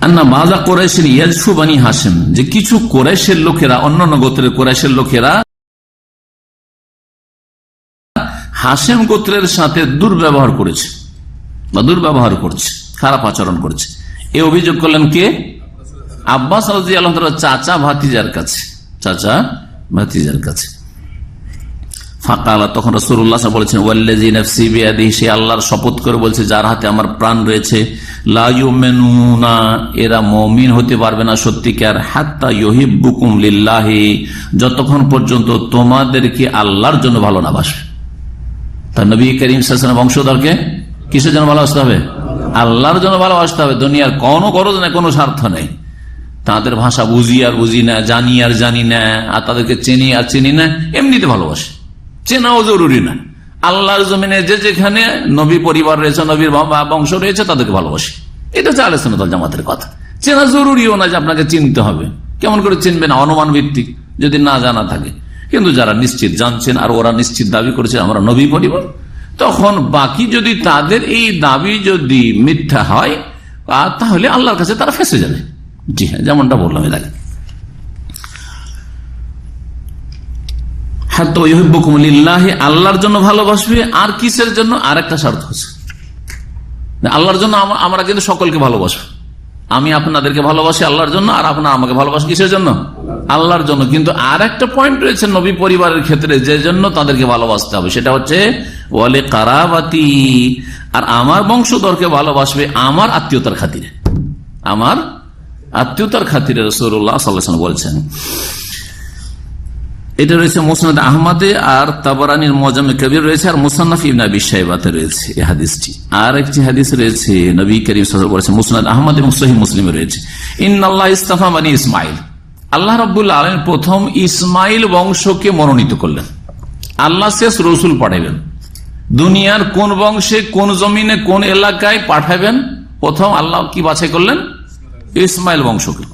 আন্না বাযা কুরাইশিন ইয়াজফু বানি হাশিম, যে কিছু কুরাইশের লোকেরা, অন্যান্য গোত্রের কুরাইশের লোকেরা হাশিম গোত্রের সাথে দুর্ব্যবহার করেছে বা দুর্ব্যবহার করছে, খারাপ আচরণ করছে। এই অভিযোগ করলেন কে? আব্বাস রাদিয়াল্লাহু তাআলা চাচা ভাতিজার কাছে, চাচা ভাতিজার কাছে। ফাকালা, তখন রাসূলুল্লাহ সাল্লাল্লাহু আলাইহি ওয়াসাল্লাম বলেছেন, ওয়াল্লাযী নাফসি বিয়াদিহি, সে আল্লাহর শপথ করে বলছে যার হাতে আমার প্রাণ রয়েছে, লা ইউমিনুনা, এরা মুমিন হতে পারবে না সত্যিকার, হাত্তা ইউহিব্বুকুম লিল্লাহি, যতক্ষণ পর্যন্ত তোমাদেরকে আল্লাহর জন্য ভালো না বাসবে। তার নবী করিম সাল্লাল্লাহু আলাইহি ওয়াসাল্লাম বংশধরকে কিসের জন্য ভালোবাসতে হবে? আল্লাহর জন্য ভালোবাসতে হবে। দুনিয়ার কোনো গরজ নেই, কোনো স্বার্থ নেই। তাদের ভাষা বুঝি আর বুঝি না, জানি আর জানি না, আর তাদেরকে চিনি আর চিনি না, এমনিতে ভালোবাসে, চেনাও জরুরি না। আল্লাহর জমিনে যে যেখানে নবী পরিবার রয়েছে, নবীর বংশ রয়েছে, তাদেরকে ভালোবাসে। এটা হচ্ছে আহলে সুন্নাত ওয়াল জামাতের কথা। চেনা জরুরিও না যে আপনাকে চিনতে হবে। কেমন করে চিনবে না? অনুমান ভিত্তিক, যদি না জানা থাকে। কিন্তু যারা নিশ্চিত জানছেন আর ওরা নিশ্চিত দাবি করেছে আমরা নবী পরিবার, তখন বাকি যদি তাদের এই দাবি যদি মিথ্যা হয় তাহলে আল্লাহর কাছে তারা ফেঁসে যাবে। জি হ্যাঁ, যেমনটা বললাম এর আগে। আল্লাহর জন্য ভালোবাসবে। আর কিসের জন্য? আর একটা শর্ত আছে, আল্লাহর জন্য আমরা কিন্তু সকলকে ভালোবাসবো। আমি আপনাদেরকে ভালোবাসি আল্লাহর জন্য, আর আপনারা আমাকে ভালোবাসেন কিসের জন্য? আল্লাহর জন্য। কিন্তু আর একটা পয়েন্ট রয়েছে নবী পরিবারের ক্ষেত্রে, যে জন্য তাদেরকে ভালোবাসতে হবে, সেটা হচ্ছে ওয়ালে কারাবাতি। আর আমার বংশধরকে ভালোবাসবে আমার আত্মীয়তার খাতিরে, আমার আত্মীয়তার খাতিরে। রাসূলুল্লাহ সাল্লাল্লাহু আলাইহি ওয়াসাল্লাম বলছেন। এটা রয়েছে মুসনাদ আহমদে, আর তাবরানির মুআজ্জামে কবির রয়েছে, আর মুসান্নাফ ইবনে আবি শাইবাতে রয়েছে এই হাদিসটি। আর একটি হাদিস রয়েছে নবী করিম সাল্লাল্লাহু আলাইহি ওয়াসাল্লাম বলেছেন, মুসনাদ আহমদ এবং সহিহ মুসলিমে রয়েছে, ইন্নাল্লাহ ইসতাফা বনি ইসমাইল। আল্লাহ রাব্বুল আলামিন প্রথম ইসমাইল বংশকে মনোনীত করলেন। আল্লাহ শেষ রসুল পাঠাবেন, দুনিয়ার কোন বংশে, কোন জমিনে, কোন এলাকায় পাঠাবেন, প্রথম আল্লাহ কি বাছাই করলেন? ইসমাইল বংশকে।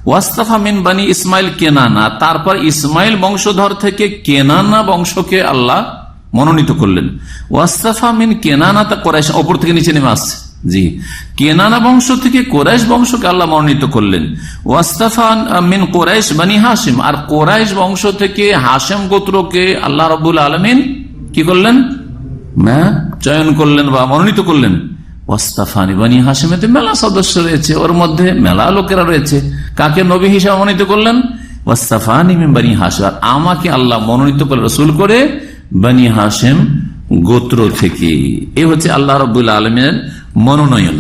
ওয়াস্তাফা মিন বানি ইসমাইল কেনানা, তারপর ইসমাইল বংশধর থেকে কেনানা বংশকে আল্লাহ মনোনীত করলেন। ওয়াস্তাফা মিন কেনানা, তা কোরাইশ, ওপর থেকে নিচে নেমে আসছে। জি, কেনানা বংশ থেকে কোরাইশ বংশকে আল্লাহ মনোনীত করলেন। ওয়াস্তাফা মিন কোরাইশ বানি হাশিম, আর কোরাইশ বংশ থেকে হাশেম গোত্রকে আল্লাহ রাব্বুল আলামিন কি করলেন? চয়ন করলেন বা মনোনীত করলেন। ওয়াস্তাফানি বানি হাশিমেতে মেলা সদস্য রয়েছে, ওর মধ্যে মেলা লোকেরা রয়েছে। কাকে নবী হিসাবে মনোনীত করলেন? ওয়াস্তাফানি মিন বানি হাশিম, আর আমাকে আল্লাহ মনোনীত করে রসুল করে বানি হাশিম গোত্র থেকে। এ হচ্ছে আল্লাহ রাব্বুল আলামিনের মনোনয়ন।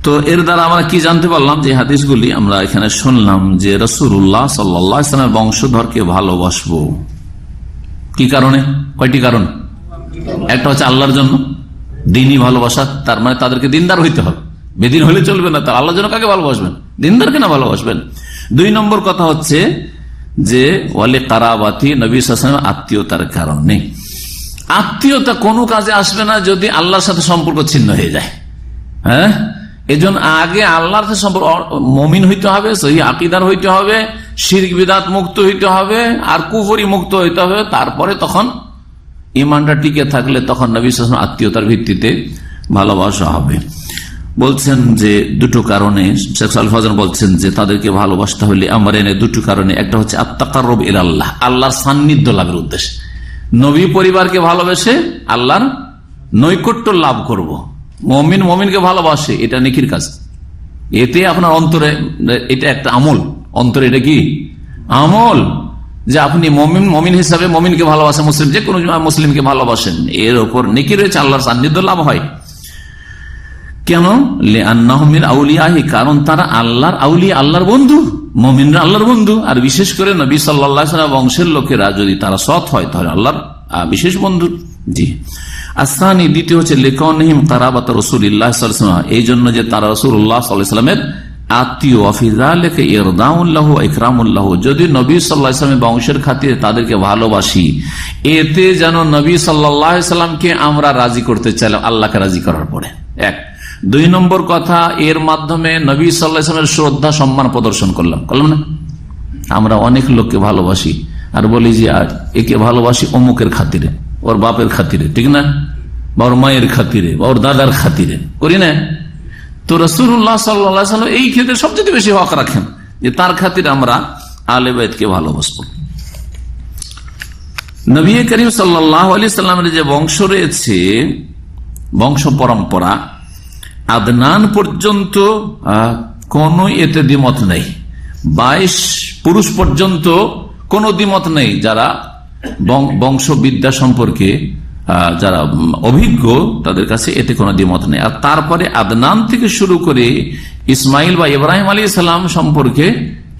তো এর দ্বারা আমরা কি জানতে পারলাম? যে হাদিসগুলি আমরা এখানে শুনলাম যে রাসূলুল্লাহ সাল্লাল্লাহু আলাইহি ওয়াসাল্লামের বংশধরকে ভালোবাসবো। কি কারণে? কয়টি কারণ। একটা হচ্ছে আল্লাহর জন্য, দিনই ভালোবাসা, তার মানে তাদেরকে দিনদার হইতে হবে, বেদিন হলে চলবে না। তার আল্লাহর জন্য কাকে ভালোবাসবেন? দিনদারকে না ভালোবাসবেন। 2 নম্বর কথা হচ্ছে যে ওয়ালে কারাবাতি, নবী সাল্লাল্লাহু আলাইহি ওয়াসাল্লামের আত্মীয়তার কারণে। আত্মীয়তা কোনো কাজে আসবে না যদি আল্লাহর সাথে সম্পর্ক ছিন্ন হয়ে যায়। হ্যাঁ, এজন্য আগে আল্লাহর সাথে সম্পর্ক, মুমিন হইতে হবে, সহি আকীদার হইতে হবে, শিরক বিদআত মুক্ত হইতে হবে, আর কুফরি মুক্ত হইতে হবে। তারপরে তখন ইমানটা টিকে থাকলে তখন নবী সাল্লাল্লাহু আলাইহি ওয়াসাল্লাম আত্মীয়তার ভিত্তিতে ভালোবাসা হবে। বলছেন যে 2 কারণে, শেখ সালেহ ফাউজান বলছেন যে তাদেরকে ভালোবাসতে হলে আমার এনে 2 কারণে। একটা হচ্ছে আত-তাকাররুব ইলাল্লাহ, আল্লাহর সান্নিধ্য লাভের উদ্দেশ্যে। নবী পরিবারকে ভালোবেসে আল্লাহর নৈকট্য লাভ করব। মুমিন মুমিনকে ভালোবাসে, এটা নেকির কাজ। এতে আপনার অন্তরে, এটা একটা আমল, অন্তরে এটা কি আমল, যে আপনি মুমিন হিসাবে মুমিনকে ভালোবাসেন, মুসলিম যে কোনো মুসলিমকে ভালোবাসেন, এর উপর নেকি রয়েছে, আল্লাহর সান্নিধ্য লাভ হয়। কেন? লিআন্নাহুম মিন আউলিয়াহি, কারণ তারা আল্লাহর আউলিয়া, আল্লাহর বন্ধু। মুমিনরা আল্লাহর বন্ধু, আর বিশেষ করে নবী সাল্লাল্লাহু আলাইহি ওয়াসাল্লাম বংশের লোকেরা যদি তারা সৎ হয় তাহলে আল্লাহর বিশেষ বন্ধু। জি। আসানি, দ্বিতীয় হচ্ছে লিকাউনিহিম কারাবাত রাসূলিল্লাহ সাল্লাল্লাহু আলাইহি ওয়াসাল্লাম, এই জন্য যে তারা রাসূলুল্লাহ সাল্লাল্লাহু আলাইহি ওয়াসাল্লামের আত্মীয়। ফি যালিকা ইরদাউন লাহু ওয়া ইকরামুন লাহু, যদি নবী সাল্লাল্লাহু আলাইহি ওয়াসাল্লামের বংশের খাতিরে তাদেরকে ভালোবাসি, এতে যেন নবী সাল্লাল্লাহু আলাইহি ওয়াসাল্লামকে আমরা রাজি করতে চাইলাম আল্লাহকে রাজি করার পরে। 2 নম্বর কথা, এর মাধ্যমে নবী সাল্লাল্লাহু আলাইহি ওয়াসাল্লামের শ্রদ্ধা সম্মান প্রদর্শন করলাম না? আমরা অনেক লোককে ভালোবাসি আর বলি যে একে ভালোবাসি অমুকের খাতিরে, ওর বাপের খাতিরে, ঠিক না, বা ওর মায়ের খাতিরে, বা ওর দাদার খাতিরে, করি না? তো রাসূলুল্লাহ সাল্লাল্লাহু আলাইহি ওয়াসাল্লাম এই ক্ষেত্রে সবচেয়ে বেশি হক রাখেন যে তার খাতিরে আমরা আহলে বাইতকে ভালোবাসবো। নবী করিম সাল্লাল্লাহু আলাইহি ওয়াসাল্লামের যে বংশ রয়েছে, বংশ পরম্পরা আদনান পর্যন্ত কোন এতে দ্বিমত নেই। 22 পুরুষ পর্যন্ত কোন দ্বিমত নেই। যারা বংশবিদ্যা সম্পর্কে যারা অভিজ্ঞ তাদের কাছে এতে কোনো দ্বিমত নেই। আর তারপরে আদনান থেকে শুরু করে ইসমাইল বা ইব্রাহিম আলাইহিস সালাম সম্পর্কে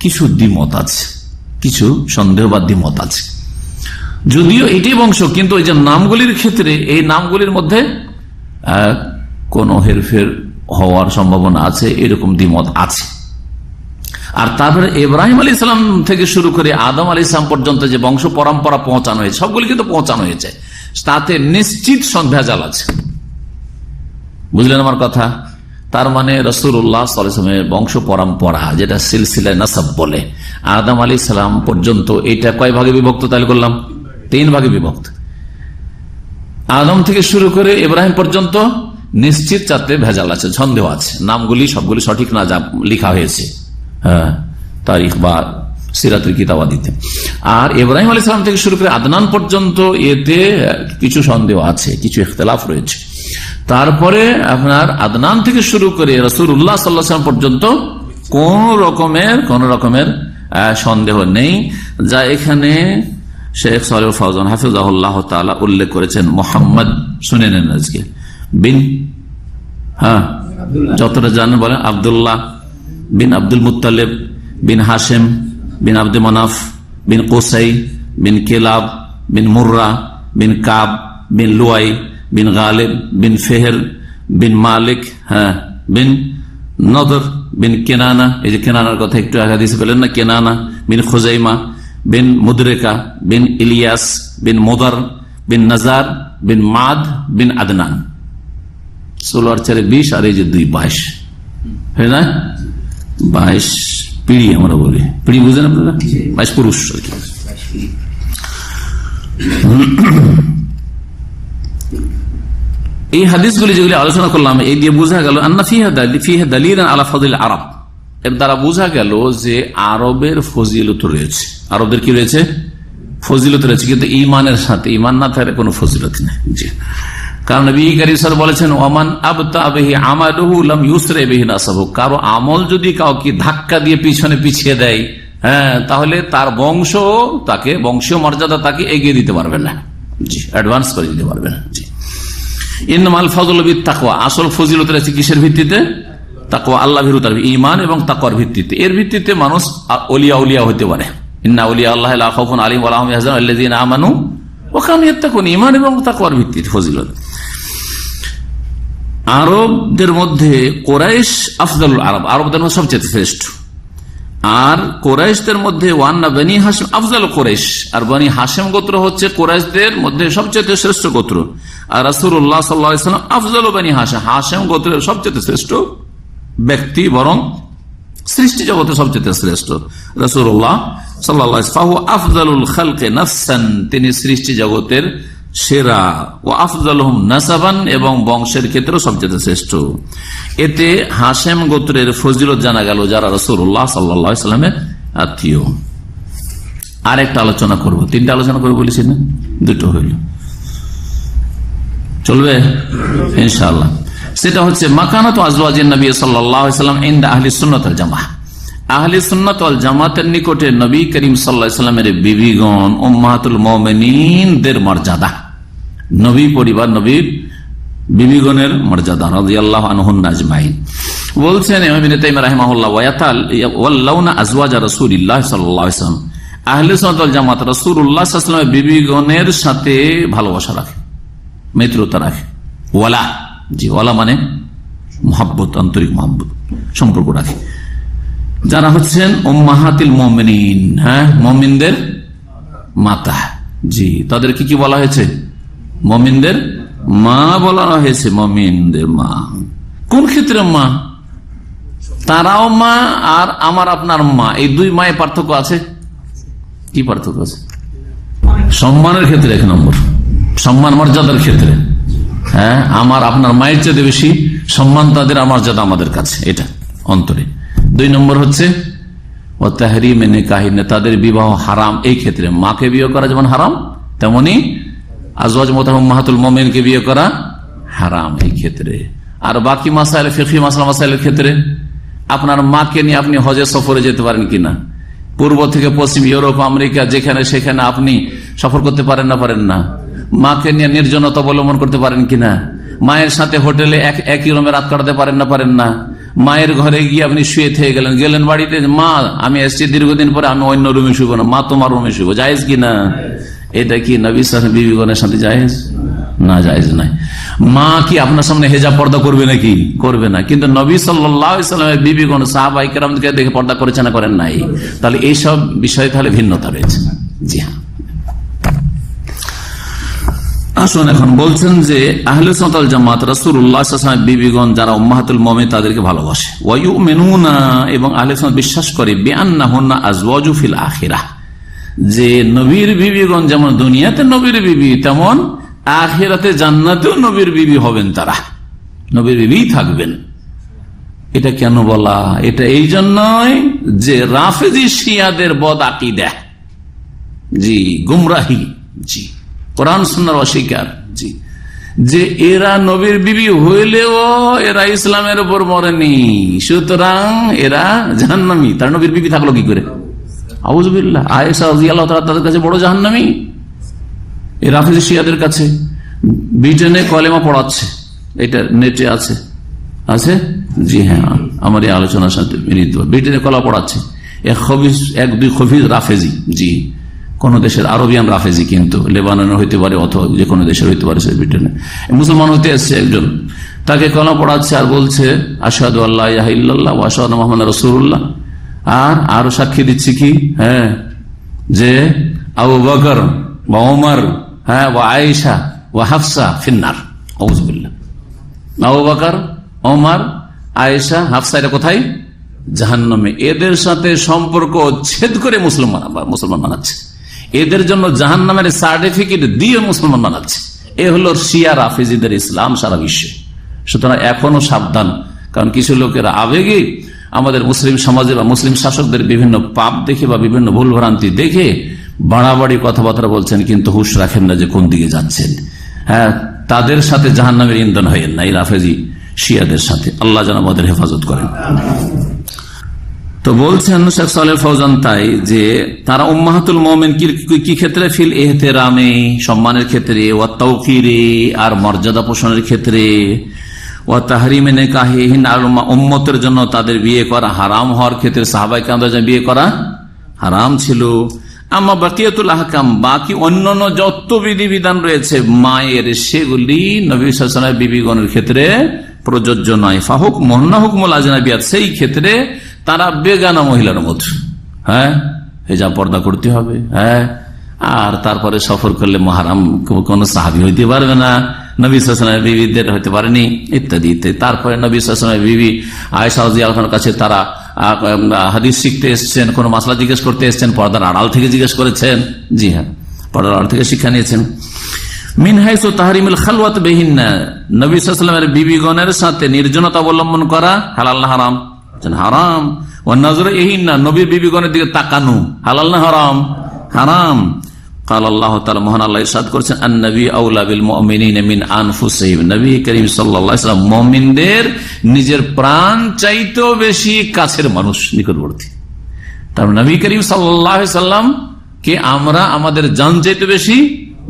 কিছু দ্বিমত আছে, কিছু সন্দেহ বা দ্বিমত আছে। যদিও এটি বংশ, কিন্তু ওই যে নামগুলির ক্ষেত্রে এই নামগুলির মধ্যে কোন হেরফের হওয়ার সম্ভাবনা আছে, এরকম দ্বিমত আছে। আর তারপরে ইব্রাহিম আলী ইসলাম থেকে শুরু করে আদম আলী ইসলাম পর্যন্ত যে বংশ পরম্পরা পৌঁছানো হয়েছে, সবগুলি কিন্তু পৌঁছানো হয়েছে, তাতে নিশ্চিত ভেজাল আছে। বুঝলেন আমার কথা? তার মানে রাসূলুল্লাহ সাল্লাল্লাহু আলাইহি ওয়াসাল্লামের বংশ পরম্পরা, যেটা সিলসিলা নাসাব বলে, আদম আলী ইসলাম পর্যন্ত, এটা কয় ভাগে বিভক্ত? তাহলে করলাম 3 ভাগে বিভক্ত। আদম থেকে শুরু করে ইব্রাহিম পর্যন্ত নিশ্চিত যাতে ভেজাল আছে, সন্দেহ আছে। নামগুলি সবগুলি সঠিক না যা লেখা হয়েছে তারিখ বা সিরাতের কিতাবাদিতে। আর ইব্রাহিম আলাইহিস সালাম থেকে শুরু করে আদনান পর্যন্ত এতে কিছু সন্দেহ আছে, কিছু ইখতিলাফ রয়েছে। তারপরে আপনার আদনান থেকে শুরু করে রাসূলুল্লাহ সাল্লাল্লাহু আলাইহি ওয়াসাল্লাম পর্যন্ত কোন রকমের সন্দেহ নেই, যা এখানে শেখ সালেহ ফাউজান হাফিজাহুল্লাহ তাআলা উল্লেখ করেছেন। মোহাম্মদ শুনে নেন আজকে বিন, যতটা জানেন বলেন, আব্দুল্লাহ বিন আব্দুল মুত্তালিব বিন হাশেম বিন আব্দুল মানাফ বিন কোসাই বিন কেলাব বিন মুর্রা বিন কাব বিন লুয়াই বিন গালিব বিন ফেহের বিন মালিক বিন নদর বিন কেনানা, এই যে কেনানার কথা একটু আগে দিয়েছে বলেন না, কেনানা বিন খুজাইমা বিন মুদরেকা বিন ইলিয়াস বিন মুদার বিন নাজার বিন মাদ বিন আদনান। 16 আর 4 20, আর এই যে 2 22, হ্যাঁ না, 22 পিড়ি আমরা বলি, পিড়ি বুঝেন আপনারা, 22 পুরুষ আর কি। এই হাদিসগুলি যেগুলি আলোচনা করলাম, এই দিয়ে বোঝা গেল আন্না ফিহা দালিলান আলা ফাদিল আরব, এর দ্বারা বোঝা গেল যে আরবের ফজিলত রয়েছে। আরবদের কি রয়েছে? ফজিলত রয়েছে, কিন্তু ইমানের সাথে, ইমান না থাকলে কোনো ফজিলত নেই। জি, কারণ নবী কারীম সাল্লাল্লাহু আলাইহি ওয়াসাল্লাম বলেছেন, ওমান আবতা বিহি আমালুহু লাম ইউসরা বিহি নাসাবু, কারো আমল যদি কাউকে ধাক্কা দিয়ে পিছিয়ে দেয়, তাহলে তার বংশ, তাকে বংশীয় মর্যাদা তাকে এগিয়ে দিতে পারবে না, জি, অ্যাডভান্স করে দিতে পারবে না। জি, ইন্নামাল ফাযলু বিত তাকওয়া, আসল ফজিলত রয়েছে কিসের ভিত্তিতে? তাকওয়া, আল্লাহ ভীরুতার, ঈমান এবং তাকওয়ার ভিত্তিতে। এর ভিত্তিতে মানুষ ওলিয়া হতে পারে। ইন্না আউলিয়া আল্লাহি লা খাউফুন আলাইহিম ওয়া লা হুম ইয়াহজানুন আল্লাযীনা আমানু ওয়া কানু ইয়াত্তাকুন, ঈমান এবং তাকওয়ার ভিত্তিতে ফজিলত। আরবদের মধ্যে কুরাইশ আফজালুল আরব, আরবদের মধ্যে সবচেয়ে শ্রেষ্ঠ। আর কুরাইশদের মধ্যে ওয়ান্না বনি হাশিম আফজাল কুরাইশ, আর বনি হাশিম গোত্র হচ্ছে কুরাইশদের মধ্যে সবচেয়ে শ্রেষ্ঠ গোত্র। আর রাসূলুল্লাহ সাল্লাল্লাহু আলাইহি ওয়াসাল্লাম আফজালু বনি হাশিম, হাশিম গোত্রের সবচেয়ে শ্রেষ্ঠ ব্যক্তি, বরং সৃষ্টি জগতে সবচেয়ে শ্রেষ্ঠ রাসূলুল্লাহ সাল্লাল্লাহু আলাইহি ওয়াসাল্লাম। ফাহু আফজালুল খালকি নাফসান, তিনি সৃষ্টি জগতের সেরা, ও আফজালুহুম নাসাবান, এবং বংশের ক্ষেত্রে সবচেয়ে শ্রেষ্ঠ। এতে হাশেম গোত্রের ফজিলত জানা গেল, যারা রাসূলুল্লাহ সাল্লাল্লাহু আলাইহি ওয়াসাল্লামের আত্মীয়। আরেকটা আলোচনা করব, 3টা আলোচনা করবো বলেছি না, 2টো হইল, চলবে ইনশাআল্লাহ। সেটা হচ্ছে মাকানাত আজওয়াজিন নবী সাল্লাল্লাহু আলাইহি ওয়াসাল্লাম ইনদা আহলি সুন্নাত ওয়াল জামাআহ, আহলে সুন্নাত ওয়াল জামাতের নিকটে নবী করিম সাল্লাল্লাহু আলাইহি ওয়াসাল্লামের বিবিগণ উম্মাহাতুল মুমিনিনদের মর্যাদা, নবী পরিবার, নবীর বিবিগণের মর্যাদা রাদিয়াল্লাহু আনহুন্না আজমাইন। বলছেন ইমাম ইবনে তাইমিয়া রাহিমাহুল্লাহ, ওয়াল্লাউনা আজওয়াজ রাসূলিল্লাহ সাল্লাল্লাহু আলাইহি ওয়াসাল্লাম, আহলে সুন্নাত ওয়াল জামাত রাসূলুল্লাহ সাল্লাল্লাহু আলাইহি ওয়াসাল্লামের বিবিগণের সাথে ভালোবাসা রাখে, মিত্রতা রাখে। ওয়ালা, জি, ওয়ালা মানে মুহাব্বত, আন্তরিক মুহাব্বত, সম্পর্ক রাখে। যারা হচ্ছেন উম্মাহাতুল মুমিনিন, মুমিনদের মাতা, জি, তাদেরকে কি বলা হয়েছে? মুমিনদের মা বলা হয়েছে, মুমিনদের মা। কোন ক্ষেত্রে মা? তারাও মা আর আমার আপনার মা, এই 2 মায়ের পার্থক্য আছে। কি পার্থক্য আছে? সম্মানের ক্ষেত্রে 1 নম্বর, সম্মান মর্যাদার ক্ষেত্রে, আমার আপনার মায়ের চেয়ে বেশি সম্মান তাদের, মর্যাদা আমাদের কাছে, এটা অন্তরে। 2 নম্বর হচ্ছে ও তাহরিমে নিকাহিন, তাদের বিবাহ হারাম। এই ক্ষেত্রে মাকে বিয়ে করা যেমন হারাম, তেমনি আজওয়াজ উম্মাহাতুল মুমিনিনকে বিয়ে করা হারাম এই ক্ষেত্রে। আর বাকি মাসাইল, ফিকহি মাসাইলের ক্ষেত্রে আপনার মাকে নিয়ে আপনি হজে সফরে যেতে পারেন কিনা, পূর্ব থেকে পশ্চিম, ইউরোপ, আমেরিকা, যেখানে সেখানে আপনি সফর করতে পারেন না? মাকে নিয়ে নির্জনতা অবলম্বন করতে পারেন কিনা? মায়ের সাথে হোটেলে একই রুমে রাত কাটাতে পারেন না? মায়ের ঘরে গিয়ে আপনি শুয়ে থেকে গেলেন বাড়িতে, মা আমি এসছি দীর্ঘদিন পরে, আমি অন্য রুমে শুবো না, মা তোমার রুমে শুবো, জায়েজ কিনা? এটা কি নবী সাল্লাল্লাহু আলাইহি ওয়াসাল্লাম বিবিগণের সাথে জায়েজ? না, জায়েজ নাই। মা কি আপনার সামনে হেজাব পর্দা করবে নাকি? করবে না। কিন্তু নবী সাল্লাল্লাহু আলাইহি ওয়াসাল্লামের বিবিগণ সাহাবায়ে কেরামকে দেখে পর্দা করেছে না করেন নাই? তাহলে এইসব বিষয়ে তাহলে ভিন্নতা রয়েছে। জি হ্যাঁ। আসুন এখন বলছেন যে আহলে সুন্নাত ওয়াল জামাত রাসূলুল্লাহ সাল্লাল্লাহু আলাইহি ওয়াসাল্লামের বিবিগণ যারা উম্মাহাতুল মুমিনিন তাদেরকে ভালোবাসে, ওয়া ইউমিনুনা এবং আহলে সুন্নাত বিশ্বাস করে বিআন্নাহুন্না আজওয়াজু ফিল আখিরাহ, যে নবীর বিবিগণ যেমন দুনিয়াতে নবীর বিবি তেমন আখিরাতে জান্নাতেও নবীর বিবি হবেন, তারা নবীর বিবি থাকবেন। এটা কেন বলা? এটা এই জন্যই যে রাফেজি শিয়াদের বদ আকীদা, জি গুমরাহি, জি কোরআন সুন্নাহর অস্বীকার, জি যে এরা নবীর বিবি হইলেও এরা ইসলামের উপর মরেনি, সুতরাং এরা জাহান্নামী। তার নবীর বিবি থাকলো কি করে? আউযুবিল্লাহ। আয়েশা রাদিয়াল্লাহু তাআলা তাদের কাছে বড় জাহান্নামী, এই রাফেজি শিয়াদের কাছে। ব্রিটেনে কলেমা পড়াচ্ছে, এটা নেটে আছে, আছে জি হ্যাঁ, আমার এই আলোচনার সাথে মিলিত। ব্রিটেনে কলেমা পড়াচ্ছে এক দুই খফিজ রাফেজি, জি কোন দেশের আরবিয়ান রাফেজি, কিন্তু লেবাননের হইতে পারে অথবা যে কোনো দেশের হইতে পারে, সে ব্রিটেনে মুসলমান হইতে এসছে একজন, তাকে কলেমা পড়াচ্ছে আর বলছে আশহাদু আল্লা ইলাহা ইল্লাল্লাহ ওয়া আশহাদু আন্না মুহাম্মাদার রাসূলুল্লাহ, আর আরো সাক্ষী দিচ্ছি কি, হ্যাঁ যে আবু বকর ওয়া ওমর, হ্যাঁ ওয়া আয়েশা ওয়া হাফসা ফিন্নার। আউযুবিল্লাহ। আবু বকর, ওমর, আয়েশা, হাফসা এটা কোথায়? জাহান্নামে। এদের সাথে সম্পর্ক ছেদ করে মুসলমান বানাচ্ছে, এদের জন্য জাহান্নামের সার্টিফিকেট দিয়ে মুসলমান বানাচ্ছে। এ হলো শিয়া রাফেজিদের ইসলাম সারা বিশ্বে। সুতরাং এখনো সাবধান, কারণ কিছু লোকেরা আবেগে আমাদের মুসলিম সমাজে বা মুসলিম শাসকদের বিভিন্ন পাপ দেখে বা বিভিন্ন ভুল ভ্রান্তি দেখে বাড়াবাড়ি কথাবার্তা বলছেন, কিন্তু হুঁশ রাখেন না যে কোন দিকে যাচ্ছেন। হ্যাঁ, তাদের সাথে জাহান্নামের ইন্ধন হয়েন না, এই রাফেজি শিয়াদের সাথে। আল্লাহ যেন আমাদের হেফাজত করেন। তো বলছেন শেখ সালেহ ফৌজান তাই যে তারা উম্মাহাতুল মুমিন কি ক্ষেত্রে? ফিল ইহতিরামে, সম্মানের ক্ষেত্রে, ওয়া তাওকিরে, আর মর্যাদা পোষণের ক্ষেত্রে, ওয়া তাহরিমে নিকাহিহিন, আর উম্মতের জন্য তাদের বিয়ে করা হারাম হওয়ার ক্ষেত্রে সাহাবায়ে কেরামদের বিয়ে করা হারাম ছিল। আম্মা বাকিয়াতুল আহকাম, বাকি অন্যান্য যত বিধিবিধান রয়েছে মায়ের, সেগুলি নবী সাল্লাল্লাহু আলাইহি ওয়াসাল্লামের বিবিগণের ক্ষেত্রে প্রযোজ্য নয়। ফাহুক মুহন্না হুকমুল আজনাবিয়াত, সেই ক্ষেত্রে তারা বেগানা মহিলার মতো, হ্যাঁ হেজাব পর্দা করতে হবে, হ্যাঁ আর তারপরে সফর করলে মুহররম কোন সাহাবী হইতে পারবে না, নবী সাল্লাল্লাহু আলাইহি ওয়াসাল্লামের বিবিদের হইতে পারেনি, ইত্যাদি ইত্যাদি। তারপরে নবী সাল্লাল্লাহু আলাইহি ওয়াসাল্লামের বিবি আয়েশা রাদিয়াল্লাহু আনহার কাছে তারা হাদিস শিখতে এসেছেন, কোন মাসলা জিজ্ঞেস করতে এসেছেন, পর্দার আড়াল থেকে জিজ্ঞেস করেছেন, জি হ্যাঁ পর্দার আড়াল থেকে শিক্ষা নিয়েছেন। মিন হাইসু তাহরিমুল খালওয়াত বিহিন্না, নবী সাল্লাল্লাহু আলাইহি ওয়াসাল্লামের বিবিগণের সাথে নির্জনতা অবলম্বন করা হালাল না হারাম? হারাম। ওয়া নাযরু ইহিন্না, নবীর বিবিগণের দিকে তাকানো হালাল না হারাম? হারাম। قال الله تعالى, মহান আল্লাহ ইরশাদ করেছেন, আন-নবী আউলা বিল মুমিনিনা মিন আনফুসিহিম, নবী করিম সাল্লাল্লাহু আলাইহি ওয়াসাল্লাম মুমিনদের নিজের প্রাণ চাইতেও বেশি কাছের মানুষ, নিকটবর্তী। তার নবী করিম সাল্লাল্লাহু আলাইহি ওয়াসাল্লাম কে আমরা আমাদের জান চাইতে বেশি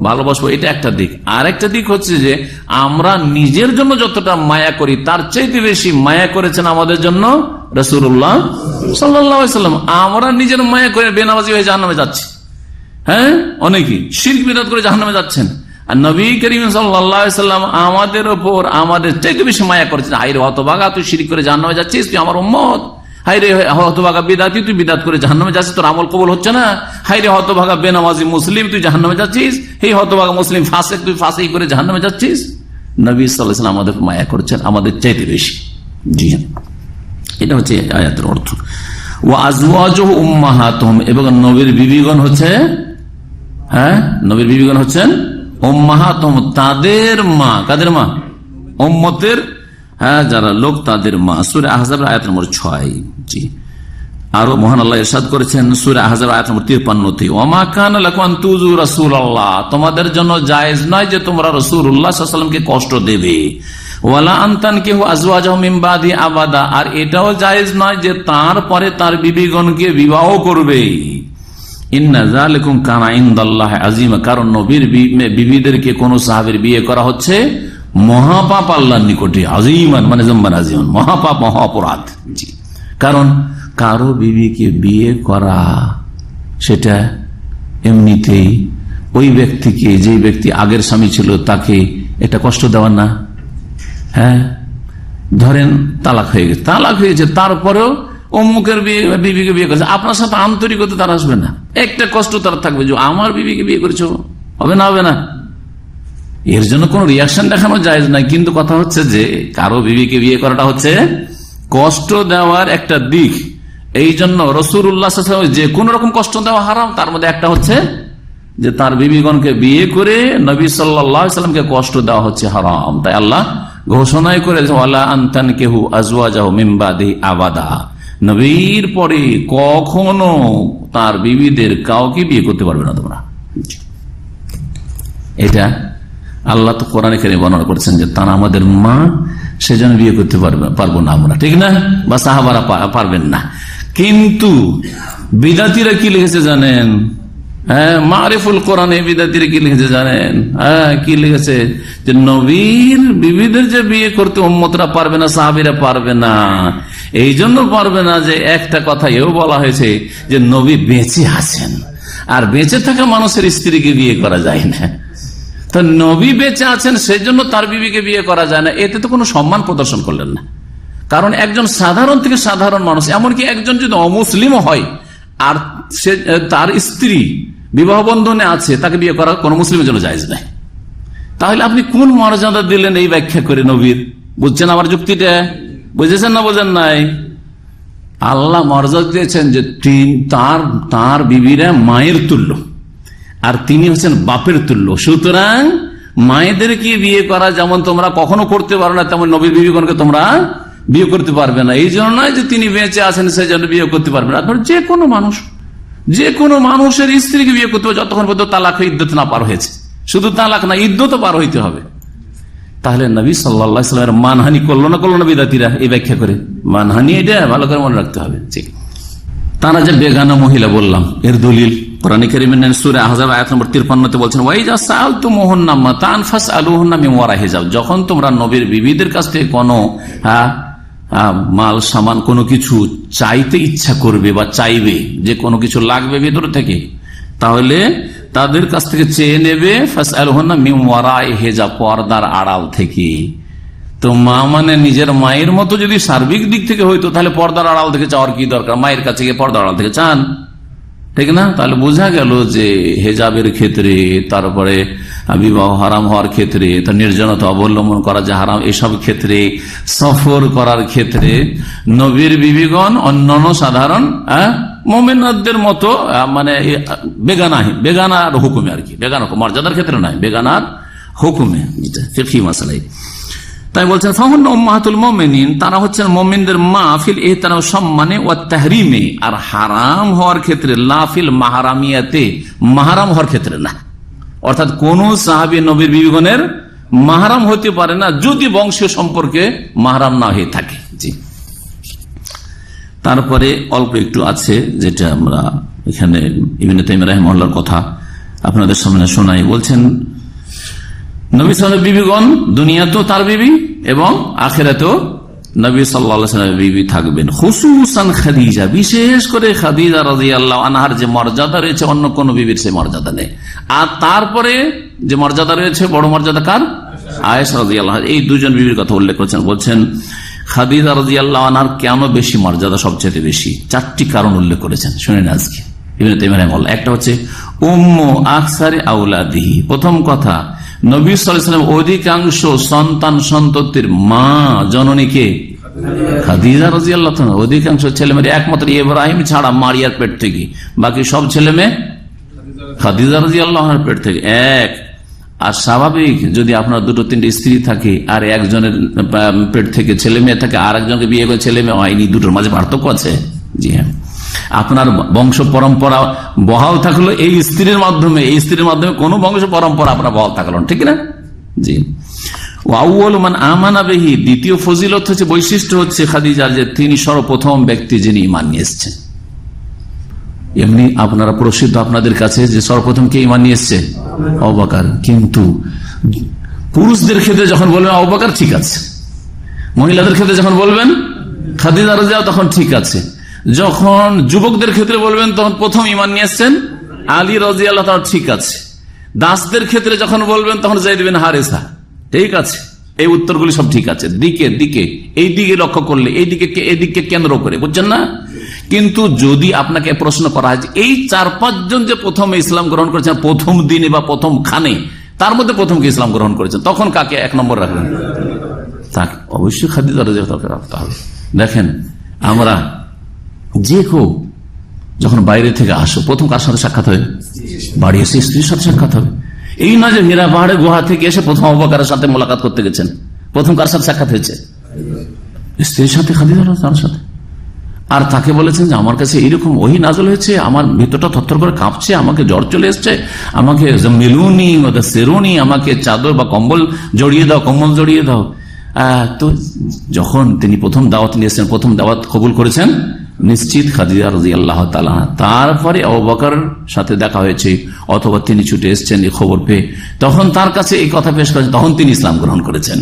ভালোবাসবো, এটা একটা দিক। আর একটা দিক হচ্ছে যে আমরা নিজের জন্য যতটা মায়া করি তার চাইতে বেশি মায়া করেছেন আমাদের জন্য রাসূলুল্লাহ সাল্লাল্লাহু আলাইহি ওয়াসাল্লাম। আমরা নিজের মায়া করে বেনামাজি হয়ে জাহান্নামে যাচ্ছি, হ্যাঁ অনেকে শিরক বিদআত করে জাহান্নামে যাচ্ছেন। আর নবী করিম সাল্লাল্লাহু আলাইহি ওয়াসাল্লাম আমাদের উপর আমাদের চাইতে বেশি মায়া করেছেন। হায় রে হতভাগা, তুই শিরক করে জাহান্নামে যাচ্ছিস, তুই আমার উম্মত। হায় রে হতভাগা বিদআতি, তুই বিদআত করে জাহান্নামে যাচ্ছিস, তোর আমল কবুল হচ্ছে না। হায় রে হতভাগা বেনামাজি মুসলিম, তুই জাহান্নামে যাচ্ছিস। এই হতভাগা মুসলিম ফাসিক, তুই ফাসিক করে জাহান্নামে যাচ্ছিস। নবী সাল্লাল্লাহু আলাইহি ওয়াসাল্লাম আমাদের মায়া করেছেন আমাদের চাইতে বেশি। জি হ্যাঁ, এটা হচ্ছে আয়াতের অর্থ। ওয়া আজওয়াজুহু উম্মাহাতুহুম, এবং নবীর বিবিগণ হচ্ছে, হ্যাঁ নবীর বিবিগণ হচ্ছেন উম্মাহাতুহুম, তাদের মা। কাদের মা? উম্মতের, হ্যাঁ যারা লোক তাদের মা। সূরা আহজাব আয়াত নম্বর 6। জি, আরো মহান আল্লাহ ইরশাদ করেছেন সূরা আহজাব আয়াত নম্বর 53-তে, ওয়ামা কানা লাকুম আন তুযু রাসূলুল্লাহ, তোমাদের জন্য জায়েজ নয় যে তোমরা রাসূলুল্লাহ সাল্লাল্লাহু আলাইহি ওয়াসাল্লামকে কষ্ট দেবে। ওয়ালা আন তানকিহু আজওয়াজাহু মিন বাদি আবাদা, আর এটাও জায়েজ নয় যে তারপরে তার বিবিগণকে বিবাহ করবে। ইন্না যালিকুম কানা ইনদাল্লাহি আযীমা, কারণ নবীর বিবিদেরকে কোন সাহাবীর বিয়ে করা হচ্ছে মহাপাপ আল্লাহর নিকটে। আযীমান মানে জম্মান আযীমান, মহাপাপ, মহা অপরাধ। জি, কারণ কারো বিবিকে বিয়ে করা সেটা এমনিতেই ওই ব্যক্তিকে, যে ব্যক্তি আগের স্বামী ছিল তাকে এটা কষ্ট দেওয়ার না? হ্যাঁ, ধরেন তালাক হয়েছে, তারপরেও অমুকের বিবিকে বিয়ে করেছে, আপনার সাথে আন্তরিকতা তার আসবে না, একটা কষ্ট তার থাকবে যে আমার বিবিকে বিয়ে করেছ, হবে না? হবে না। এর জন্য কোন রিয়াকশন দেখানো যায় না, কিন্তু কথা হচ্ছে যে কারো বিবিকে বিয়ে করাটা হচ্ছে কষ্ট দেওয়ার একটা দিক। এই জন্য রাসূলুল্লাহ সাল্লাল্লাহু আলাইহি ওয়াসাল্লাম যে কোন রকম কষ্ট দেওয়া হারাম, তার মধ্যে একটা হচ্ছে যে তার বিবিগণকে বিয়ে করে নবী সাল্লাল্লাহু আলাইহি ওয়াসাল্লামকে কষ্ট দেওয়া হচ্ছে হারাম। তাই আল্লাহ ঘোষণাই করেছে ওয়ালা আনতানকিহু আজওয়াজাহু মিন বাদিহি আবাদা, নবীর পরে কখনো তার বিবিদের কাউকে বিয়ে করতে পারবে না তোমরা। এটা আল্লাহ তো কোরআনে কারিমে বর্ণনা করেছেন যে তারা আমাদের মা, সেজন্য বিয়ে করতে পারবো না আমরা, ঠিক না? বা সাহাবারা পারবেন না। কিন্তু বিদাতিরা কি লিখেছে জানেন? হ্যাঁ, মারিফুল কোরআনে বিদাতিরা কি লিখেছে জানেন? হ্যাঁ, কি লিখেছে? যে নবীর বিবিদের যে বিয়ে করতে উম্মতরা পারবে না, সাহাবীরা পারবে না। এই জন্য পারবে না যে একটা কথা এও বলা হয়েছে যে নবী বেঁচে আছেন, আর বেঁচে থাকা মানুষের স্ত্রীকে বিয়ে করা যায় না। তো নবী বেঁচে আছেন সেই জন্য তার বিবিকে বিয়ে করা যায় না, এতে তো কোনো সম্মান প্রদর্শন করলেন না। কারণ একজন সাধারণ থেকে সাধারণ মানুষ, এমনকি একজন যদি অমুসলিমও হয় আর সে তার স্ত্রী বিবাহ বন্ধনে আছে, তাকে বিয়ে করা কোনো মুসলিমের জন্য জায়েজ নাই। তাহলে আপনি কোন মর্যাদা দিলেন এই ব্যাখ্যা করে নবীর? বুঝছেন আমার যুক্তিটা? বুঝেছেন না বোঝেন নাই? আল্লাহ মর্যাদা দিয়েছেন যে তার বিবিরা মায়ের তুল্য, আর তিনি হচ্ছেন বাপের তুল্য। সুতরাং মায়েদেরকে বিয়ে করা যেমন তোমরা কখনো করতে পারো না, তেমন নবীর বিবিগণকে তোমরা বিয়ে করতে পারবে না। এই জন্য নয় যে তিনি বেঁচে আছেন সেই জন্য বিয়ে করতে পারবে না। যে কোনো মানুষের স্ত্রীকে বিয়ে করতে হবে যতক্ষণ পর্যন্ত তালাক ইদ্যত না পার হয়েছে। শুধু তালাক না, ইদ্যত পার হইতে হবে। তাহলে নবী সাল্লাল্লাহু আলাইহি ওয়াসাল্লামের মানহানি করলো না বিদাতিরা এই ব্যাখ্যা করে? মানহানি এটা ভালো করে মনে রাখতে হবে। ঠিক, তারা যে বেগানা মহিলা বললাম, এর দলিল কোরআনে কারীমের সূরা আহজাব আয়াত নম্বর 53 তে বলছেন ওয়াইজা সাআলতুমুহুন্না মাতাআন ফাসআলুহুন্না মিন ওয়ারাই হিজাব, যখন তোমরা নবীর বিবিদের কাছ থেকে কোনো মাল সামান কোনো কিছু চাইতে ইচ্ছা করবে বা চাইবে, যে কোনো কিছু লাগবে ভেতর থেকে, তাহলে তাদের কাছ থেকে চেয়ে নেবে ফাসআলুহুন্না মিন ওয়ারাই হিজাব, পর্দার আড়াল থেকে। তো মা মানে নিজের মায়ের মতো যদি সার্বিক দিক থেকে হইতো তাহলে পর্দার আড়াল থেকে চাওয়ার কি দরকার? মায়ের কাছে গিয়ে পর্দার আড়াল থেকে চান, ঠিক না? তাহলে বোঝা গেল যে হেজাবের ক্ষেত্রে, তারপরে বিবাহ হারাম হওয়ার ক্ষেত্রে, তার নির্জনতা অবলম্বন করা যে হারাম, এসব ক্ষেত্রে, সফর করার ক্ষেত্রে নবীর বিবিগণ অন্যান্য সাধারণ মুমিনদের মতো মানে বেগানার হুকুমে, আর কি বেগানা মর্যাদার ক্ষেত্রে নয়, বেগানার হুকুমে, ফিকহি মাসালাই। তাই বলছেন ফাহুন্না উম্মাহাতুল মুমিনিন, তারা হচ্ছেন মুমিনদের মা, ফিল ইহতিরাম সম্মানে ওয়া তাহরিমে, আর হারাম হওয়ার ক্ষেত্রে, লা ফিল মাহরামিয়াতে, মাহরাম হওয়ার ক্ষেত্রে না। অর্থাৎ কোন সাহাবী নবীর বিবিগণের মাহরাম হতে পারে না যদি বংশীয় সম্পর্কে মাহরাম না হয়ে থাকে। জি, তারপরে অল্প একটু আছে যেটা আমরা এখানে ইবনে তাইমিয়া রাহিমাহুল্লাহর কথা আপনাদের সামনে শোনাই। বলছেন নবী সাল্লাল্লাহু আলাইহি বিবিগণ দুনিয়াতেও তার বিবি এবং আখিরাতেও নবী সাল্লাল্লাহু আলাইহি ওয়াসাল্লামের বিবি থাকবেন। খুসুসান খাদিজা, বিশেষ করে খাদিজা রাদিয়াল্লাহু আনহার যে মর্যাদা রয়েছে অন্য কোন বিবির সে মর্যাদা নেই। আর তারপরে যে মর্যাদা রয়েছে, বড় মর্যাদা কার? আয়েশা রাদিয়াল্লাহু আনহা। এই দুজন বিবির কথা উল্লেখ করেছেন। বলছেন খাদিজা রাদিয়াল্লাহু আনহার কেন বেশি মর্যাদা, সবচেয়ে বেশি? 4টি কারণ উল্লেখ করেছেন, শুনেন আজকে ইবনে তাইমিয়া রাহিমাহুল্লাহ। একটা হচ্ছে উম্মু আকসারি আওলাদিহি, প্রথম কথা নবী সাল্লাল্লাহু আলাইহি ওয়াসাল্লাম অধিকাংশ সন্তান সন্ততির মা, জননীকে খাদিজা রাদিয়াল্লাহু আনহা। অধিকাংশ ছেলে মেয়ে একমাত্র ইব্রাহিম ছাড়া মারিয়ার পেট থেকে, বাকি সব ছেলে মেয়ে খাদিজা রাদিয়াল্লাহু আনহার পেট থেকে। এক, আর স্বাভাবিক যদি আপনার 2-3 স্ত্রী থাকে আর একজনের পেট থেকে ছেলে মেয়ে থাকে, আর একজনকে বিয়ে করে ছেলে মেয়ে হয়নি, দুটোর মাঝে পার্থক্য আছে। জি হ্যাঁ, আপনার বংশ পরম্পরা বহাল থাকলো এই স্ত্রীর মাধ্যমে, এই স্ত্রীর মাধ্যমে কোন বংশ পরম্পরা আপনার বহাল থাকলো, ঠিক না? জি। আউয়ালু মান আমানা বিহি, দ্বিতীয় ফজিলত হচ্ছে, বৈশিষ্ট্য হচ্ছে খাদিজার যে তিনি সর্বপ্রথম ব্যক্তি যিনি ঈমান নিয়ে এসেছেন। এমনি আপনারা প্রসিদ্ধ আপনাদের কাছে যে সর্বপ্রথম কে ঈমান নিয়ে এসেছে? আবু বকর। কিন্তু পুরুষদের ক্ষেত্রে যখন বলবেন আবু বকর, ঠিক আছে। মহিলাদের ক্ষেত্রে যখন বলবেন খাদিজা রাদিয়াল্লাহু, তখন ঠিক আছে। যখন যুবকদের ক্ষেত্রে বলবেন তখন প্রথম ঈমান নিয়ে এসেছেন আলী রাদিয়াল্লাহু তাআলা, ঠিক আছে। দাসদের ক্ষেত্রে যখন বলবেন তখন যায়েদ বিন হারেসা, ঠিক আছে, এই উত্তরগুলি সব ঠিক আছে, দিকে দিকে এই দিকে লক্ষ্য করলে এইদিকে কেন্দ্র করে, বুঝছেন না? কিন্তু যদি আপনাকে প্রশ্ন করা হয় এই 4-5 জন যে প্রথমে ইসলাম গ্রহণ করেছেন প্রথম দিনে বা প্রথম খানে, তার মধ্যে প্রথমকে ইসলাম গ্রহণ করেছেন, তখন কাকে 1 নম্বর রাখবেন? তাকে অবশ্যই খাদিজা রাদিয়াল্লাহু তাআলা রাখতে হবে। দেখেন, আমরা যে কেউ যখন বাইরে থেকে আসো প্রথম কার সাথে সাক্ষাৎ হয়? বাড়ি এসে স্ত্রীর সাথে সাক্ষাৎ হবে। এই না যে হীরা পাহাড়ে গুহা থেকে এসে প্রথম আবু বকরের সাথে মোলাকাত করতে গেছেন, প্রথম কার সাথে সাক্ষাৎ হয়েছে? স্ত্রীর সাথে, খাদিজা রাদিয়াল্লাহু তাআলার সাথে। আর তাকে বলেছেন যে আমার কাছে এইরকম ওহী নাযিল হয়েছে, আমার ভিতরটা থরথর করে কাঁপছে, আমাকে জ্বর চলে এসছে, আমাকে মেলুনি সেরুনি, আমাকে চাদর বা কম্বল জড়িয়ে দাও, কম্বল জড়িয়ে দাও। তো যখন তিনি প্রথম দাওয়াত নিয়েছেন, প্রথম দাওয়াত কবুল করেছেন নিশ্চিত খাদিজা রাদিয়াল্লাহু তাআলা। তারপরে আবু বকরের সাথে দেখা হয়েছে অথবা তিনি ছুটে এসেছেন এই খবর পেয়ে, তখন তার কাছে এই কথা পেশ করেছেন, তখন তিনি ইসলাম গ্রহণ করেছেন।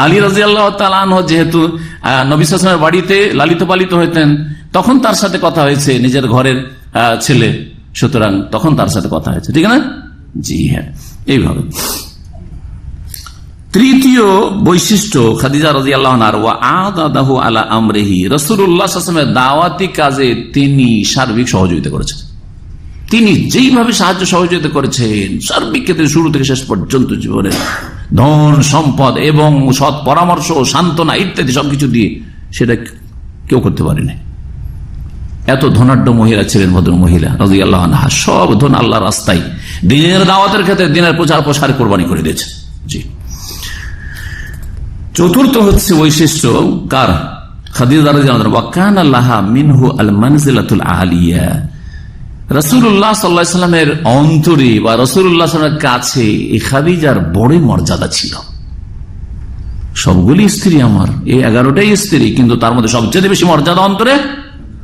আলী রাদিয়াল্লাহু তাআলা আনহু যেহেতু নবী সাল্লাল্লাহু আলাইহি ওয়াসাল্লামের বাড়িতে লালিত পালিত হতেন, তখন তার সাথে কথা হয়েছে, নিজের ঘরের ছেলে, সুতরাং তখন তার সাথে কথা হয়েছে, ঠিক না? জি হ্যাঁ, এইভাবে। তৃতীয় বৈশিষ্ট্য খাদিজা রাদিয়াল্লাহু আনহা ওয়া আদাদাহু আলা আমরিহি, রাসূলুল্লাহ সাল্লাল্লাহু আলাইহি ওয়াসাল্লামের দাওয়াতি কাজে তিনি সার্বিক সহযোগিতা করেছেন। তিনি যেইভাবে সাহায্য সহযোগিতা করেছেন সার্বিক ক্ষেত্রে শুরু থেকে শেষ পর্যন্ত জীবনের ধন সম্পদ এবং সৎ পরামর্শ, সান্ত্বনা ইত্যাদি সবকিছু দিয়ে, সেটা কেউ করতে পারেনি। এত ধনাঢ্য মহিলা ছিলেন, ভদ্র মহিলা রাদিয়াল্লাহু আনহা, সব ধন আল্লাহর রাস্তায় দ্বীনের দাওয়াতের ক্ষেত্রে দ্বীনের প্রচার প্রসার কোরবানি করে দিয়েছে। জি। চতুর্থ হচ্ছে বৈশিষ্ট্য কার? খাদিজা রাদিয়াল্লাহু আনহা, ওয়া কানা লাহা মিনহু আল মানজিলাতুল আলিয়া। রাসূলুল্লাহ সাল্লাল্লাহু আলাইহি ওয়াসাল্লামের অন্তরে বা রাসূলুল্লাহ সাল্লাল্লাহু আলাইহি ওয়াসাল্লামের কাছে এই খাদিজার বড় মর্যাদা ছিল। সবগুলি স্ত্রী আমার, এই 11টাই স্ত্রী, কিন্তু তার মধ্যে সবচেয়ে বেশি মর্যাদা অন্তরে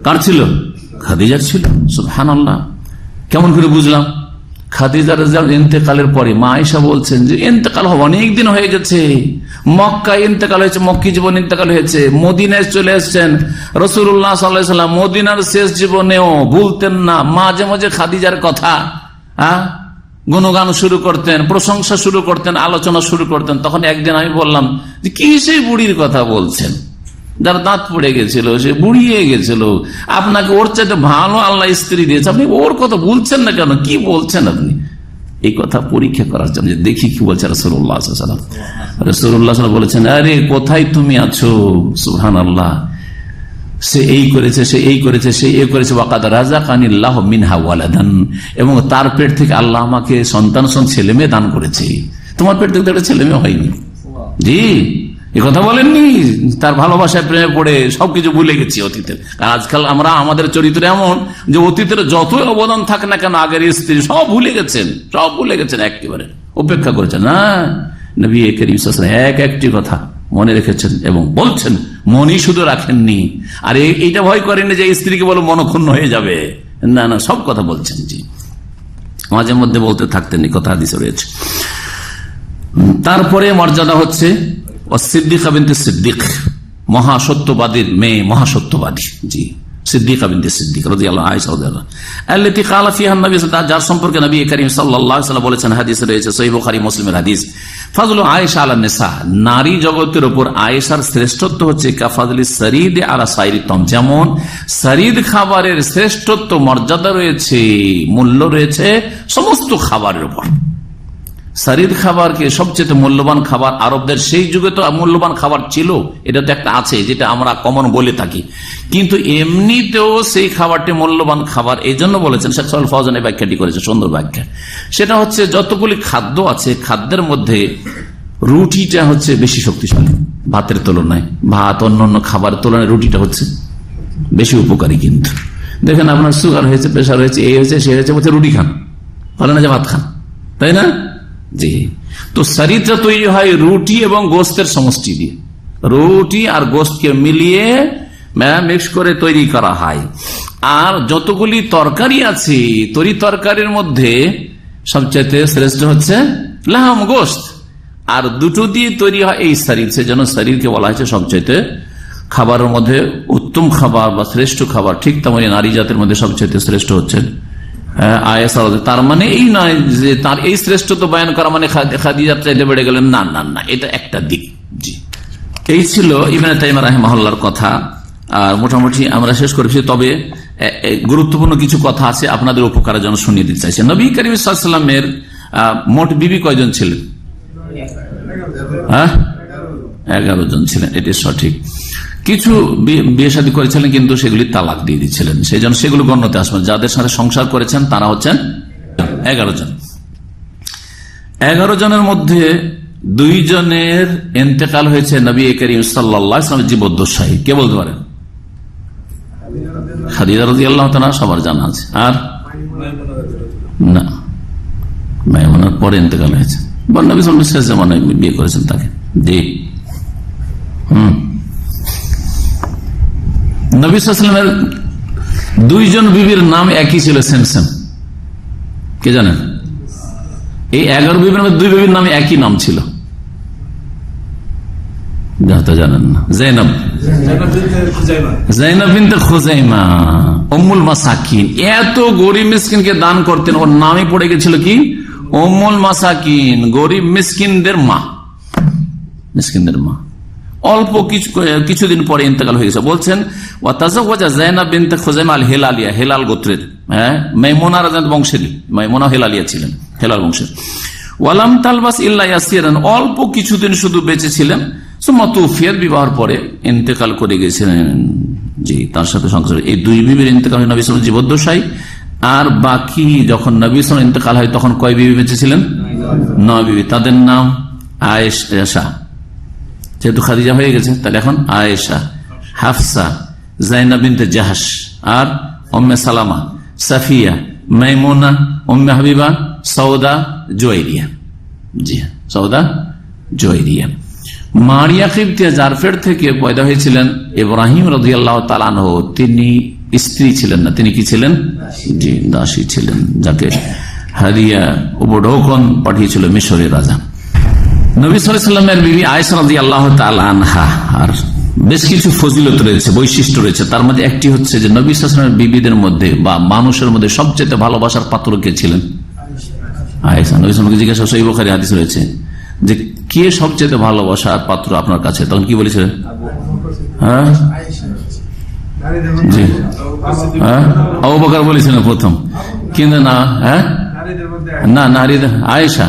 কার ছিল? খাদিজার ছিল। সুবহানাল্লাহ। কেমন করে বুঝলাম? খাদিজার ইন্তেকালের পরে মা আয়েশা বলছেন যে ইন্তেকাল অনেক দিন হয়ে গেছে, মক্কায় ইন্তেকাল হয়েছে, মক্কি জীবন ইন্তেকাল হয়েছে, মদিনায় চলে এসেছেন রাসূলুল্লাহ সাল্লাল্লাহু আলাইহি ওয়াসাল্লাম। মদিনার শেষ জীবনেও ভুলতেন না, মাঝে মাঝে খাদিজার কথা গুণগান শুরু করতেন, প্রশংসা শুরু করতেন, আলোচনা শুরু করতেন। তখন একদিন আমি বললাম যে কি সেই বুড়ির কথা বলছেন, যার দাঁত পড়ে গেছিল, সে বুড়িয়ে গেছিল, আপনাকে ওর চাইতে ভালো আল্লাহ স্ত্রী দিয়েছে, আপনি ওর কথা বলছেন না কেন, কি বলছেন আপনি? এই কথা পরীক্ষা করার জন্য যে দেখি কি বলছে রাসূলুল্লাহ সাল্লাল্লাহু আলাইহি ওয়াসাল্লাম। রাসূলুল্লাহ সাল্লাল্লাহু আলাইহি ওয়াসাল্লাম বলেছেন, আরে কোথায় তুমি আছো? সুবহানাল্লাহ, সে এই করেছে, সে এই করেছে, সে এই করেছে, ওয়াকাদ রাযাকানিল্লাহু মিনহা ওয়ালাদান, এবং তার পেট থেকে আল্লাহ আমাকে সন্তান ছেলে মেয়ে দান করেছে, তোমার পেট থেকে ছেলে মেয়ে হয়নি। জি, এ কথা বলেননি? তার ভালোবাসায় প্রেমে পড়ে সবকিছু ভুলে গেছি অতীতের। কারণ আজকাল আমরা আমাদের চরিত্র এমন যে অতীতের যতই অবদান থাকে না কেন, আগের স্ত্রী সব ভুলে গেছেন, সব ভুলে গেছেন, একেবারে উপেক্ষা করেছেন। না, নবী করিম সাল্লাল্লাহু আলাইহি ওয়াসাল্লাম এক একটি কথা মনে রেখেছেন এবং বলছেন, মনই শুধু রাখেননি। আর এইটা ভয় করেননি যে স্ত্রীকে বলো মনক্ষুণ্ণ হয়ে যাবে, না না, সব কথা বলছেন। জি, মাঝে মধ্যে বলতে থাকতেন, কথা হাদিসে রয়েছে। তারপরে মর্যাদা হচ্ছে সিদ্দিকা বিনতে সিদ্দিক, মহাসত্যবাদীর মেয়ে, মহাসত্যবাদী। জি, সিদ্দিকা বিনতে সিদ্দিক রাদিয়াল্লাহু আয়েশা রাদিয়াল্লাহু আল্লাতী ক্বালা ফিহা নবী, যার সম্পর্কে নবী করিম সাল্লাল্লাহু আলাইহি ওয়াসাল্লাম বলেছেন, হাদিসে রয়েছে সহিহ বুখারী মুসলিমের হাদিস, ফাজলু আয়েশা আলা নিসা, নারী জগতের উপর আয়েশার শ্রেষ্ঠত্ব হচ্ছে কাফাজলি সরিদ আলা সাইরি তম, যেমন সরিদ খাবারের শ্রেষ্ঠত্ব, মর্যাদা রয়েছে, মূল্য রয়েছে সমস্ত খাবারের উপর। সরিদ খাবারকে সবচেয়ে মূল্যবান খাবার, আরবদের সেই যুগে তো মূল্যবান খাবার ছিল, এটা তো একটা আছে যেটা আমরা কমন বলে থাকি, কিন্তু এমনিতেও সেই খাবারটি মূল্যবান খাবার। এই জন্য বলেছেন শেখ সালেহ ফাওজান এই ব্যাখ্যাটি করেছে, সুন্দর ব্যাখ্যা। সেটা হচ্ছে যতগুলি খাদ্য আছে, খাদ্যের মধ্যে রুটিটা হচ্ছে বেশি শক্তিশালী ভাতের তুলনায়, ভাত অন্যান্য খাবারের তুলনায় রুটিটা হচ্ছে বেশি উপকারী। কিন্তু দেখেন আপনার সুগার হয়েছে, প্রেশার হয়েছে, এই হয়েছে, সে হয়েছে, বলছে রুটি খান, বলে না যে ভাত খান, তাই না? জি, তো শরীরটা তৈরি হয় রুটি এবং গোস্তের সমষ্টি দিয়ে, রুটি আর গোস্তকে মিলিয়ে মিক্স করে তৈরি করা হয়। আর যতগুলি তরকারি আছে, তরি তরকারির মধ্যে সবচেয়ে শ্রেষ্ঠ হচ্ছে লাহাম, গোস্ত, আর দুটো দিয়ে তৈরি হয় এই শরীর। সেজন্য শরীরকে বলা হয়েছে সবচেয়ে খাবারের মধ্যে উত্তম খাবার বা শ্রেষ্ঠ খাবার। ঠিক তেমনি নারী জাতের মধ্যে সবচেয়ে শ্রেষ্ঠ হচ্ছে আয়েশা, তার মানে এই নয় যে তার এই শ্রেষ্ঠত্ব বয়ান করা মানে খাদিজার চাইতে বেড়ে গেলেন, না না না, এটা একটা দিক। জি, এই ছিল ইবনে তাইমিয়া রাহিমাহুল্লাহর কথা। আর মোটামুটি আমরা শেষ করেছি, তবে গুরুত্বপূর্ণ কিছু কথা আছে আপনাদের উপকারের জন্য শুনিয়ে দিতে চাইছি। নবী করিম সাল্লাল্লাহু আলাইহি ওয়াসাল্লামের মোট বিবি কয়জন ছিলেন? 11 জন ছিলেন, এটি সঠিক। কিছু বিয়ে শাদী করেছিলেন কিন্তু সেগুলি তালাক দিয়ে দিচ্ছিলেন, সেই জন্য সেগুলো গণ্যতে আসবেন। যাদের সাথে সংসার করেছেন তারা হচ্ছেন 11 জন। 11 জনের মধ্যে 2 জনের ইন্তেকাল হয়েছে নবী করিম সাল্লাল্লাহু আলাইহি ওয়াসাল্লামের জীবদ্দশায়। কে বলতে পারেন? খাদিজা রাদিয়াল্লাহু তাআলা সবার জানা আছে। আর না, মাইমুনার পরে ইন্তেকাল হয়েছে, নবী সাল্লাল্লাহু আলাইহি ওয়াসাল্লাম মানে বিয়ে করেছেন তাকে। জি, নবী সাল্লাল্লাহু আলাইহি ওয়াসাল্লামের 2 জন বিবির নাম একই ছিল, সেম সেম। কে জানেন? এই 11 বিবির মধ্যে 2 বিবির নামে একই নাম ছিল, জানেন না? জাইনাব বিনতে খুজাইমা উম্মুল মাসাকিন। এত গরিব মিসকিনকে দান করতেন, ওর নামই পড়ে গেছিল কি? উম্মুল মাসাকিন, গরিব মিসকিনদের মা, মিসকিনদের মা। অল্প কিছুদিন পরে ইন্তেকাল হয়ে গেছে। বলছেন ওয়াতাজাওয়াজা জাইনাব বিনতে খুজাইমা আল হেলালিয়া, হেলাল গোত্রের, মাইমুনা রাদিয়াল্লাহু বংশেরই, মাইমুনা হেলালিয়া ছিলেন, হেলাল বংশের। ওয়ালাম তালবাস ইল্লা ইয়াসিরান, অল্প কিছুদিন শুধু বেঁচে ছিলেন। সুম্মা তুফিয়াত, বিবাহের পরে ইন্তেকাল করে গেছিলেন। জি, তার সাথে সংসার। এই 2 বিবির ইন্তেকাল হয় নবী সাল্লাল্লাহু আলাইহি ওয়াসাল্লাম জীবদ্দশায়। আর বাকি যখন নবী সাল্লাল্লাহু আলাইহি ওয়াসাল্লাম ইন্তেকাল হয় তখন কয় বিবি বেঁচে ছিলেন? 9 বিবি। তাদের নাম আয়েশা, যেহেতু খাদিজা হয়ে গেছে তাহলে এখন আয়েশা, হাফসা, জাইনাব বিনতে জাহাশ, আর উম্মে সালামা, সাফিয়া, মাইমুনা, উম্মে হাবিবা, সৌদা, জুয়াইরিয়া। জি, সৌদা, জুয়াইরিয়া। মারিয়া কিবতিয়া জারফের থেকে পয়দা হয়েছিলেন ইব্রাহিম রাদিয়াল্লাহু তাআলা আনহু। তিনি স্ত্রী ছিলেন না, তিনি কি ছিলেন? জি, দাসী ছিলেন, যাকে হাদিয়া উপঢৌকন পাঠিয়েছিল মিশরের রাজা। নবী সাল্লাল্লাহু আলাইহি ওয়াসাল্লামের বিবি আয়েশা রাদিয়াল্লাহু তাআলা আনহা আর বেশ কিছু ফজিলত রয়েছে, বৈশিষ্ট্য রয়েছে। তার মধ্যে একটি হচ্ছে যে নবী সাল্লাল্লাহু আলাইহি ওয়াসাল্লামের বিবিদের মধ্যে বা মানুষের মধ্যে সবচেয়ে ভালোবাসার পাত্র কে ছিলেন? আয়েশা। নবী সাল্লাল্লাহু আলাইহি ওয়াসাল্লামকে জিজ্ঞাসা, সহিহ বুখারী হাদিস রয়েছে যে কে সবচেয়ে ভালোবাসার পাত্র আপনার কাছে, তখন কি বলেছিলেন? হ্যাঁ, জি, আবু বকর বলেছিলেন প্রথম, কিন্তু না, না, নারীদের আয়েশা।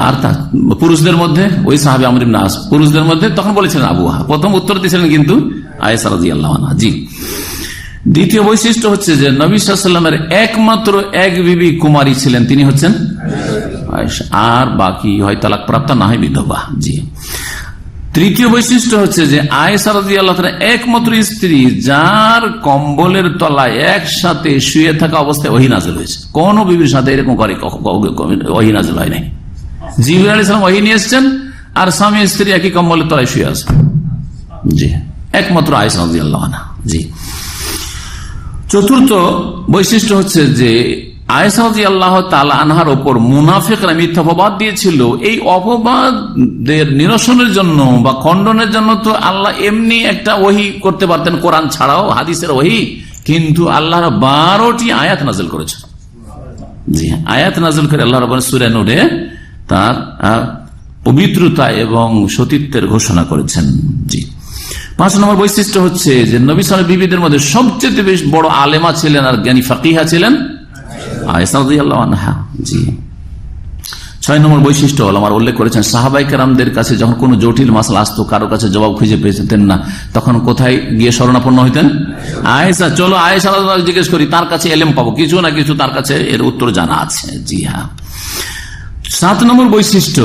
আর তা পুরুষদের মধ্যে ওই সাহাবী আমর ইবনে আস, পুরুষদের মধ্যে তখন বলেছিলেন আবু ওয়াহব, প্রথম উত্তর দিয়েছিলেন কিন্তু আয়েশা রাদিয়াল্লাহু আনহা। জি, দ্বিতীয় বৈশিষ্ট্য হচ্ছে যে নবী সাল্লাল্লাহু আলাইহি ওয়াসাল্লামের একমাত্র এক বিবি কুমারী ছিলেন, তিনি হচ্ছেন আয়েশা, আর বাকি হয় তালাক প্রাপ্ত, না হয় বিধবা। জি, তৃতীয় বৈশিষ্ট্য হচ্ছে যে আয়েশা রাদিয়াল্লাহু তাআলা একমাত্র স্ত্রী যার কম্বলের তলায় একসাথে শুয়ে থাকা অবস্থায় ওহী নাযিল হয়েছে। কোন বিবির সাথে এরকম করে ওহী নাযিল হয় নাই। জিবরাইল আলাইহিস সালাম ওহী নিয়ে এসেছেন আর স্বামী স্ত্রী একই কম্বলের তলায় শুয়ে আছে। জি, একমাত্র আয়েশা রাদিয়াল্লাহু আনহা। জি, চতুর্থ বৈশিষ্ট্য হচ্ছে যে আয়েশা রাদিয়াল্লাহু তাআলা আনহার উপর মুনাফিকরা মিথ্যা অপবাদ দিয়েছিল। এই অপবাদের নিরসনের জন্য বা খণ্ডনের জন্য তো আল্লাহ এমনি একটা ওহী করতে পারতেন, কোরআন ছাড়াও হাদিসের ওহী, কিন্তু আল্লাহর 12টি আয়াত নাযিল করেছেন। জি, আয়াত নাযিল করে আল্লাহ রাব্বুল সূরা নূরে তার পবিত্রতা এবং সতীত্বের ঘোষণা করেছেন। জি, 5 নম্বর বৈশিষ্ট্য হচ্ছে যে নবী সাল্লাল্লাহু আলাইহি ওয়াসাল্লাম বিবিদের মধ্যে সবচেয়ে বেশি বড় আলেমা ছিলেন আর জ্ঞানী ফাকিহা ছিলেন আয়েশা রাদিয়াল্লাহু আনহা। জি, 6 নম্বর বৈশিষ্ট্য আমার উল্লেখ করেছেন, সাহাবায়ে কেরামদের কাছে যখন কোনো জটিল মাসলা আসতো, কারো কাছে জবাব খুঁজে পেতেন না, তখন কোথায় গিয়ে শরণাপন্ন হইতেন? আয়েশা। চলো আয়েশা রাদিয়াল্লাহু জিজ্ঞেস করি, তার কাছে ইলম পাবো, কিছু না কিছু তার কাছে এর উত্তর জানা আছে। জি হ্যাঁ। 7 নম্বর বৈশিষ্ট্য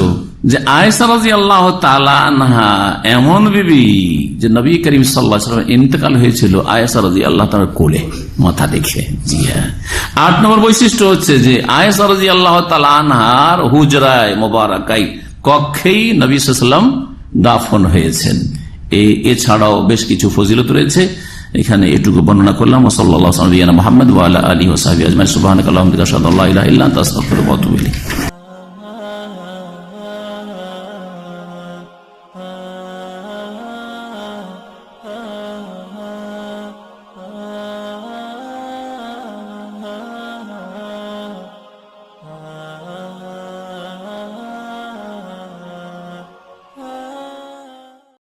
যে আয়েশা রাদিয়াল্লাহু তাআলা আনহা এমন বিবি যে নবী করিম সাল্লাল্লাহু আলাইহি ওয়াসাল্লাম ইন্তেকাল হয়েছিল আয়েশা রাদিয়াল্লাহু তাআলার কোলে মাথা রেখে। জি হ্যাঁ। 8 নম্বর বৈশিষ্ট্য হচ্ছে যে আয়েশা রাদিয়াল্লাহু তাআলা আনহার হুজরায় মুবারাকায় কক্ষেই নবী সাল্লাল্লাহু আলাইহি ওয়াসাল্লাম দাফন হয়েছেন। এছাড়াও বেশ কিছু ফজিলত রয়েছে, এখানে এটুকু বর্ণনা করলাম। সাল্লাল্লাহু আলাইহি ওয়া সাল্লাম মুহাম্মদ ওয়া আলা আলিহি ওয়া সাহবিহি আজমাইন। সুবহানাকাল্লাহুম্মা ওয়া বিহামদিকা আশহাদু আল্লা ইলাহা ইল্লা আনতা আস্তাগফিরুকা ওয়া আতুবু ইলাইক।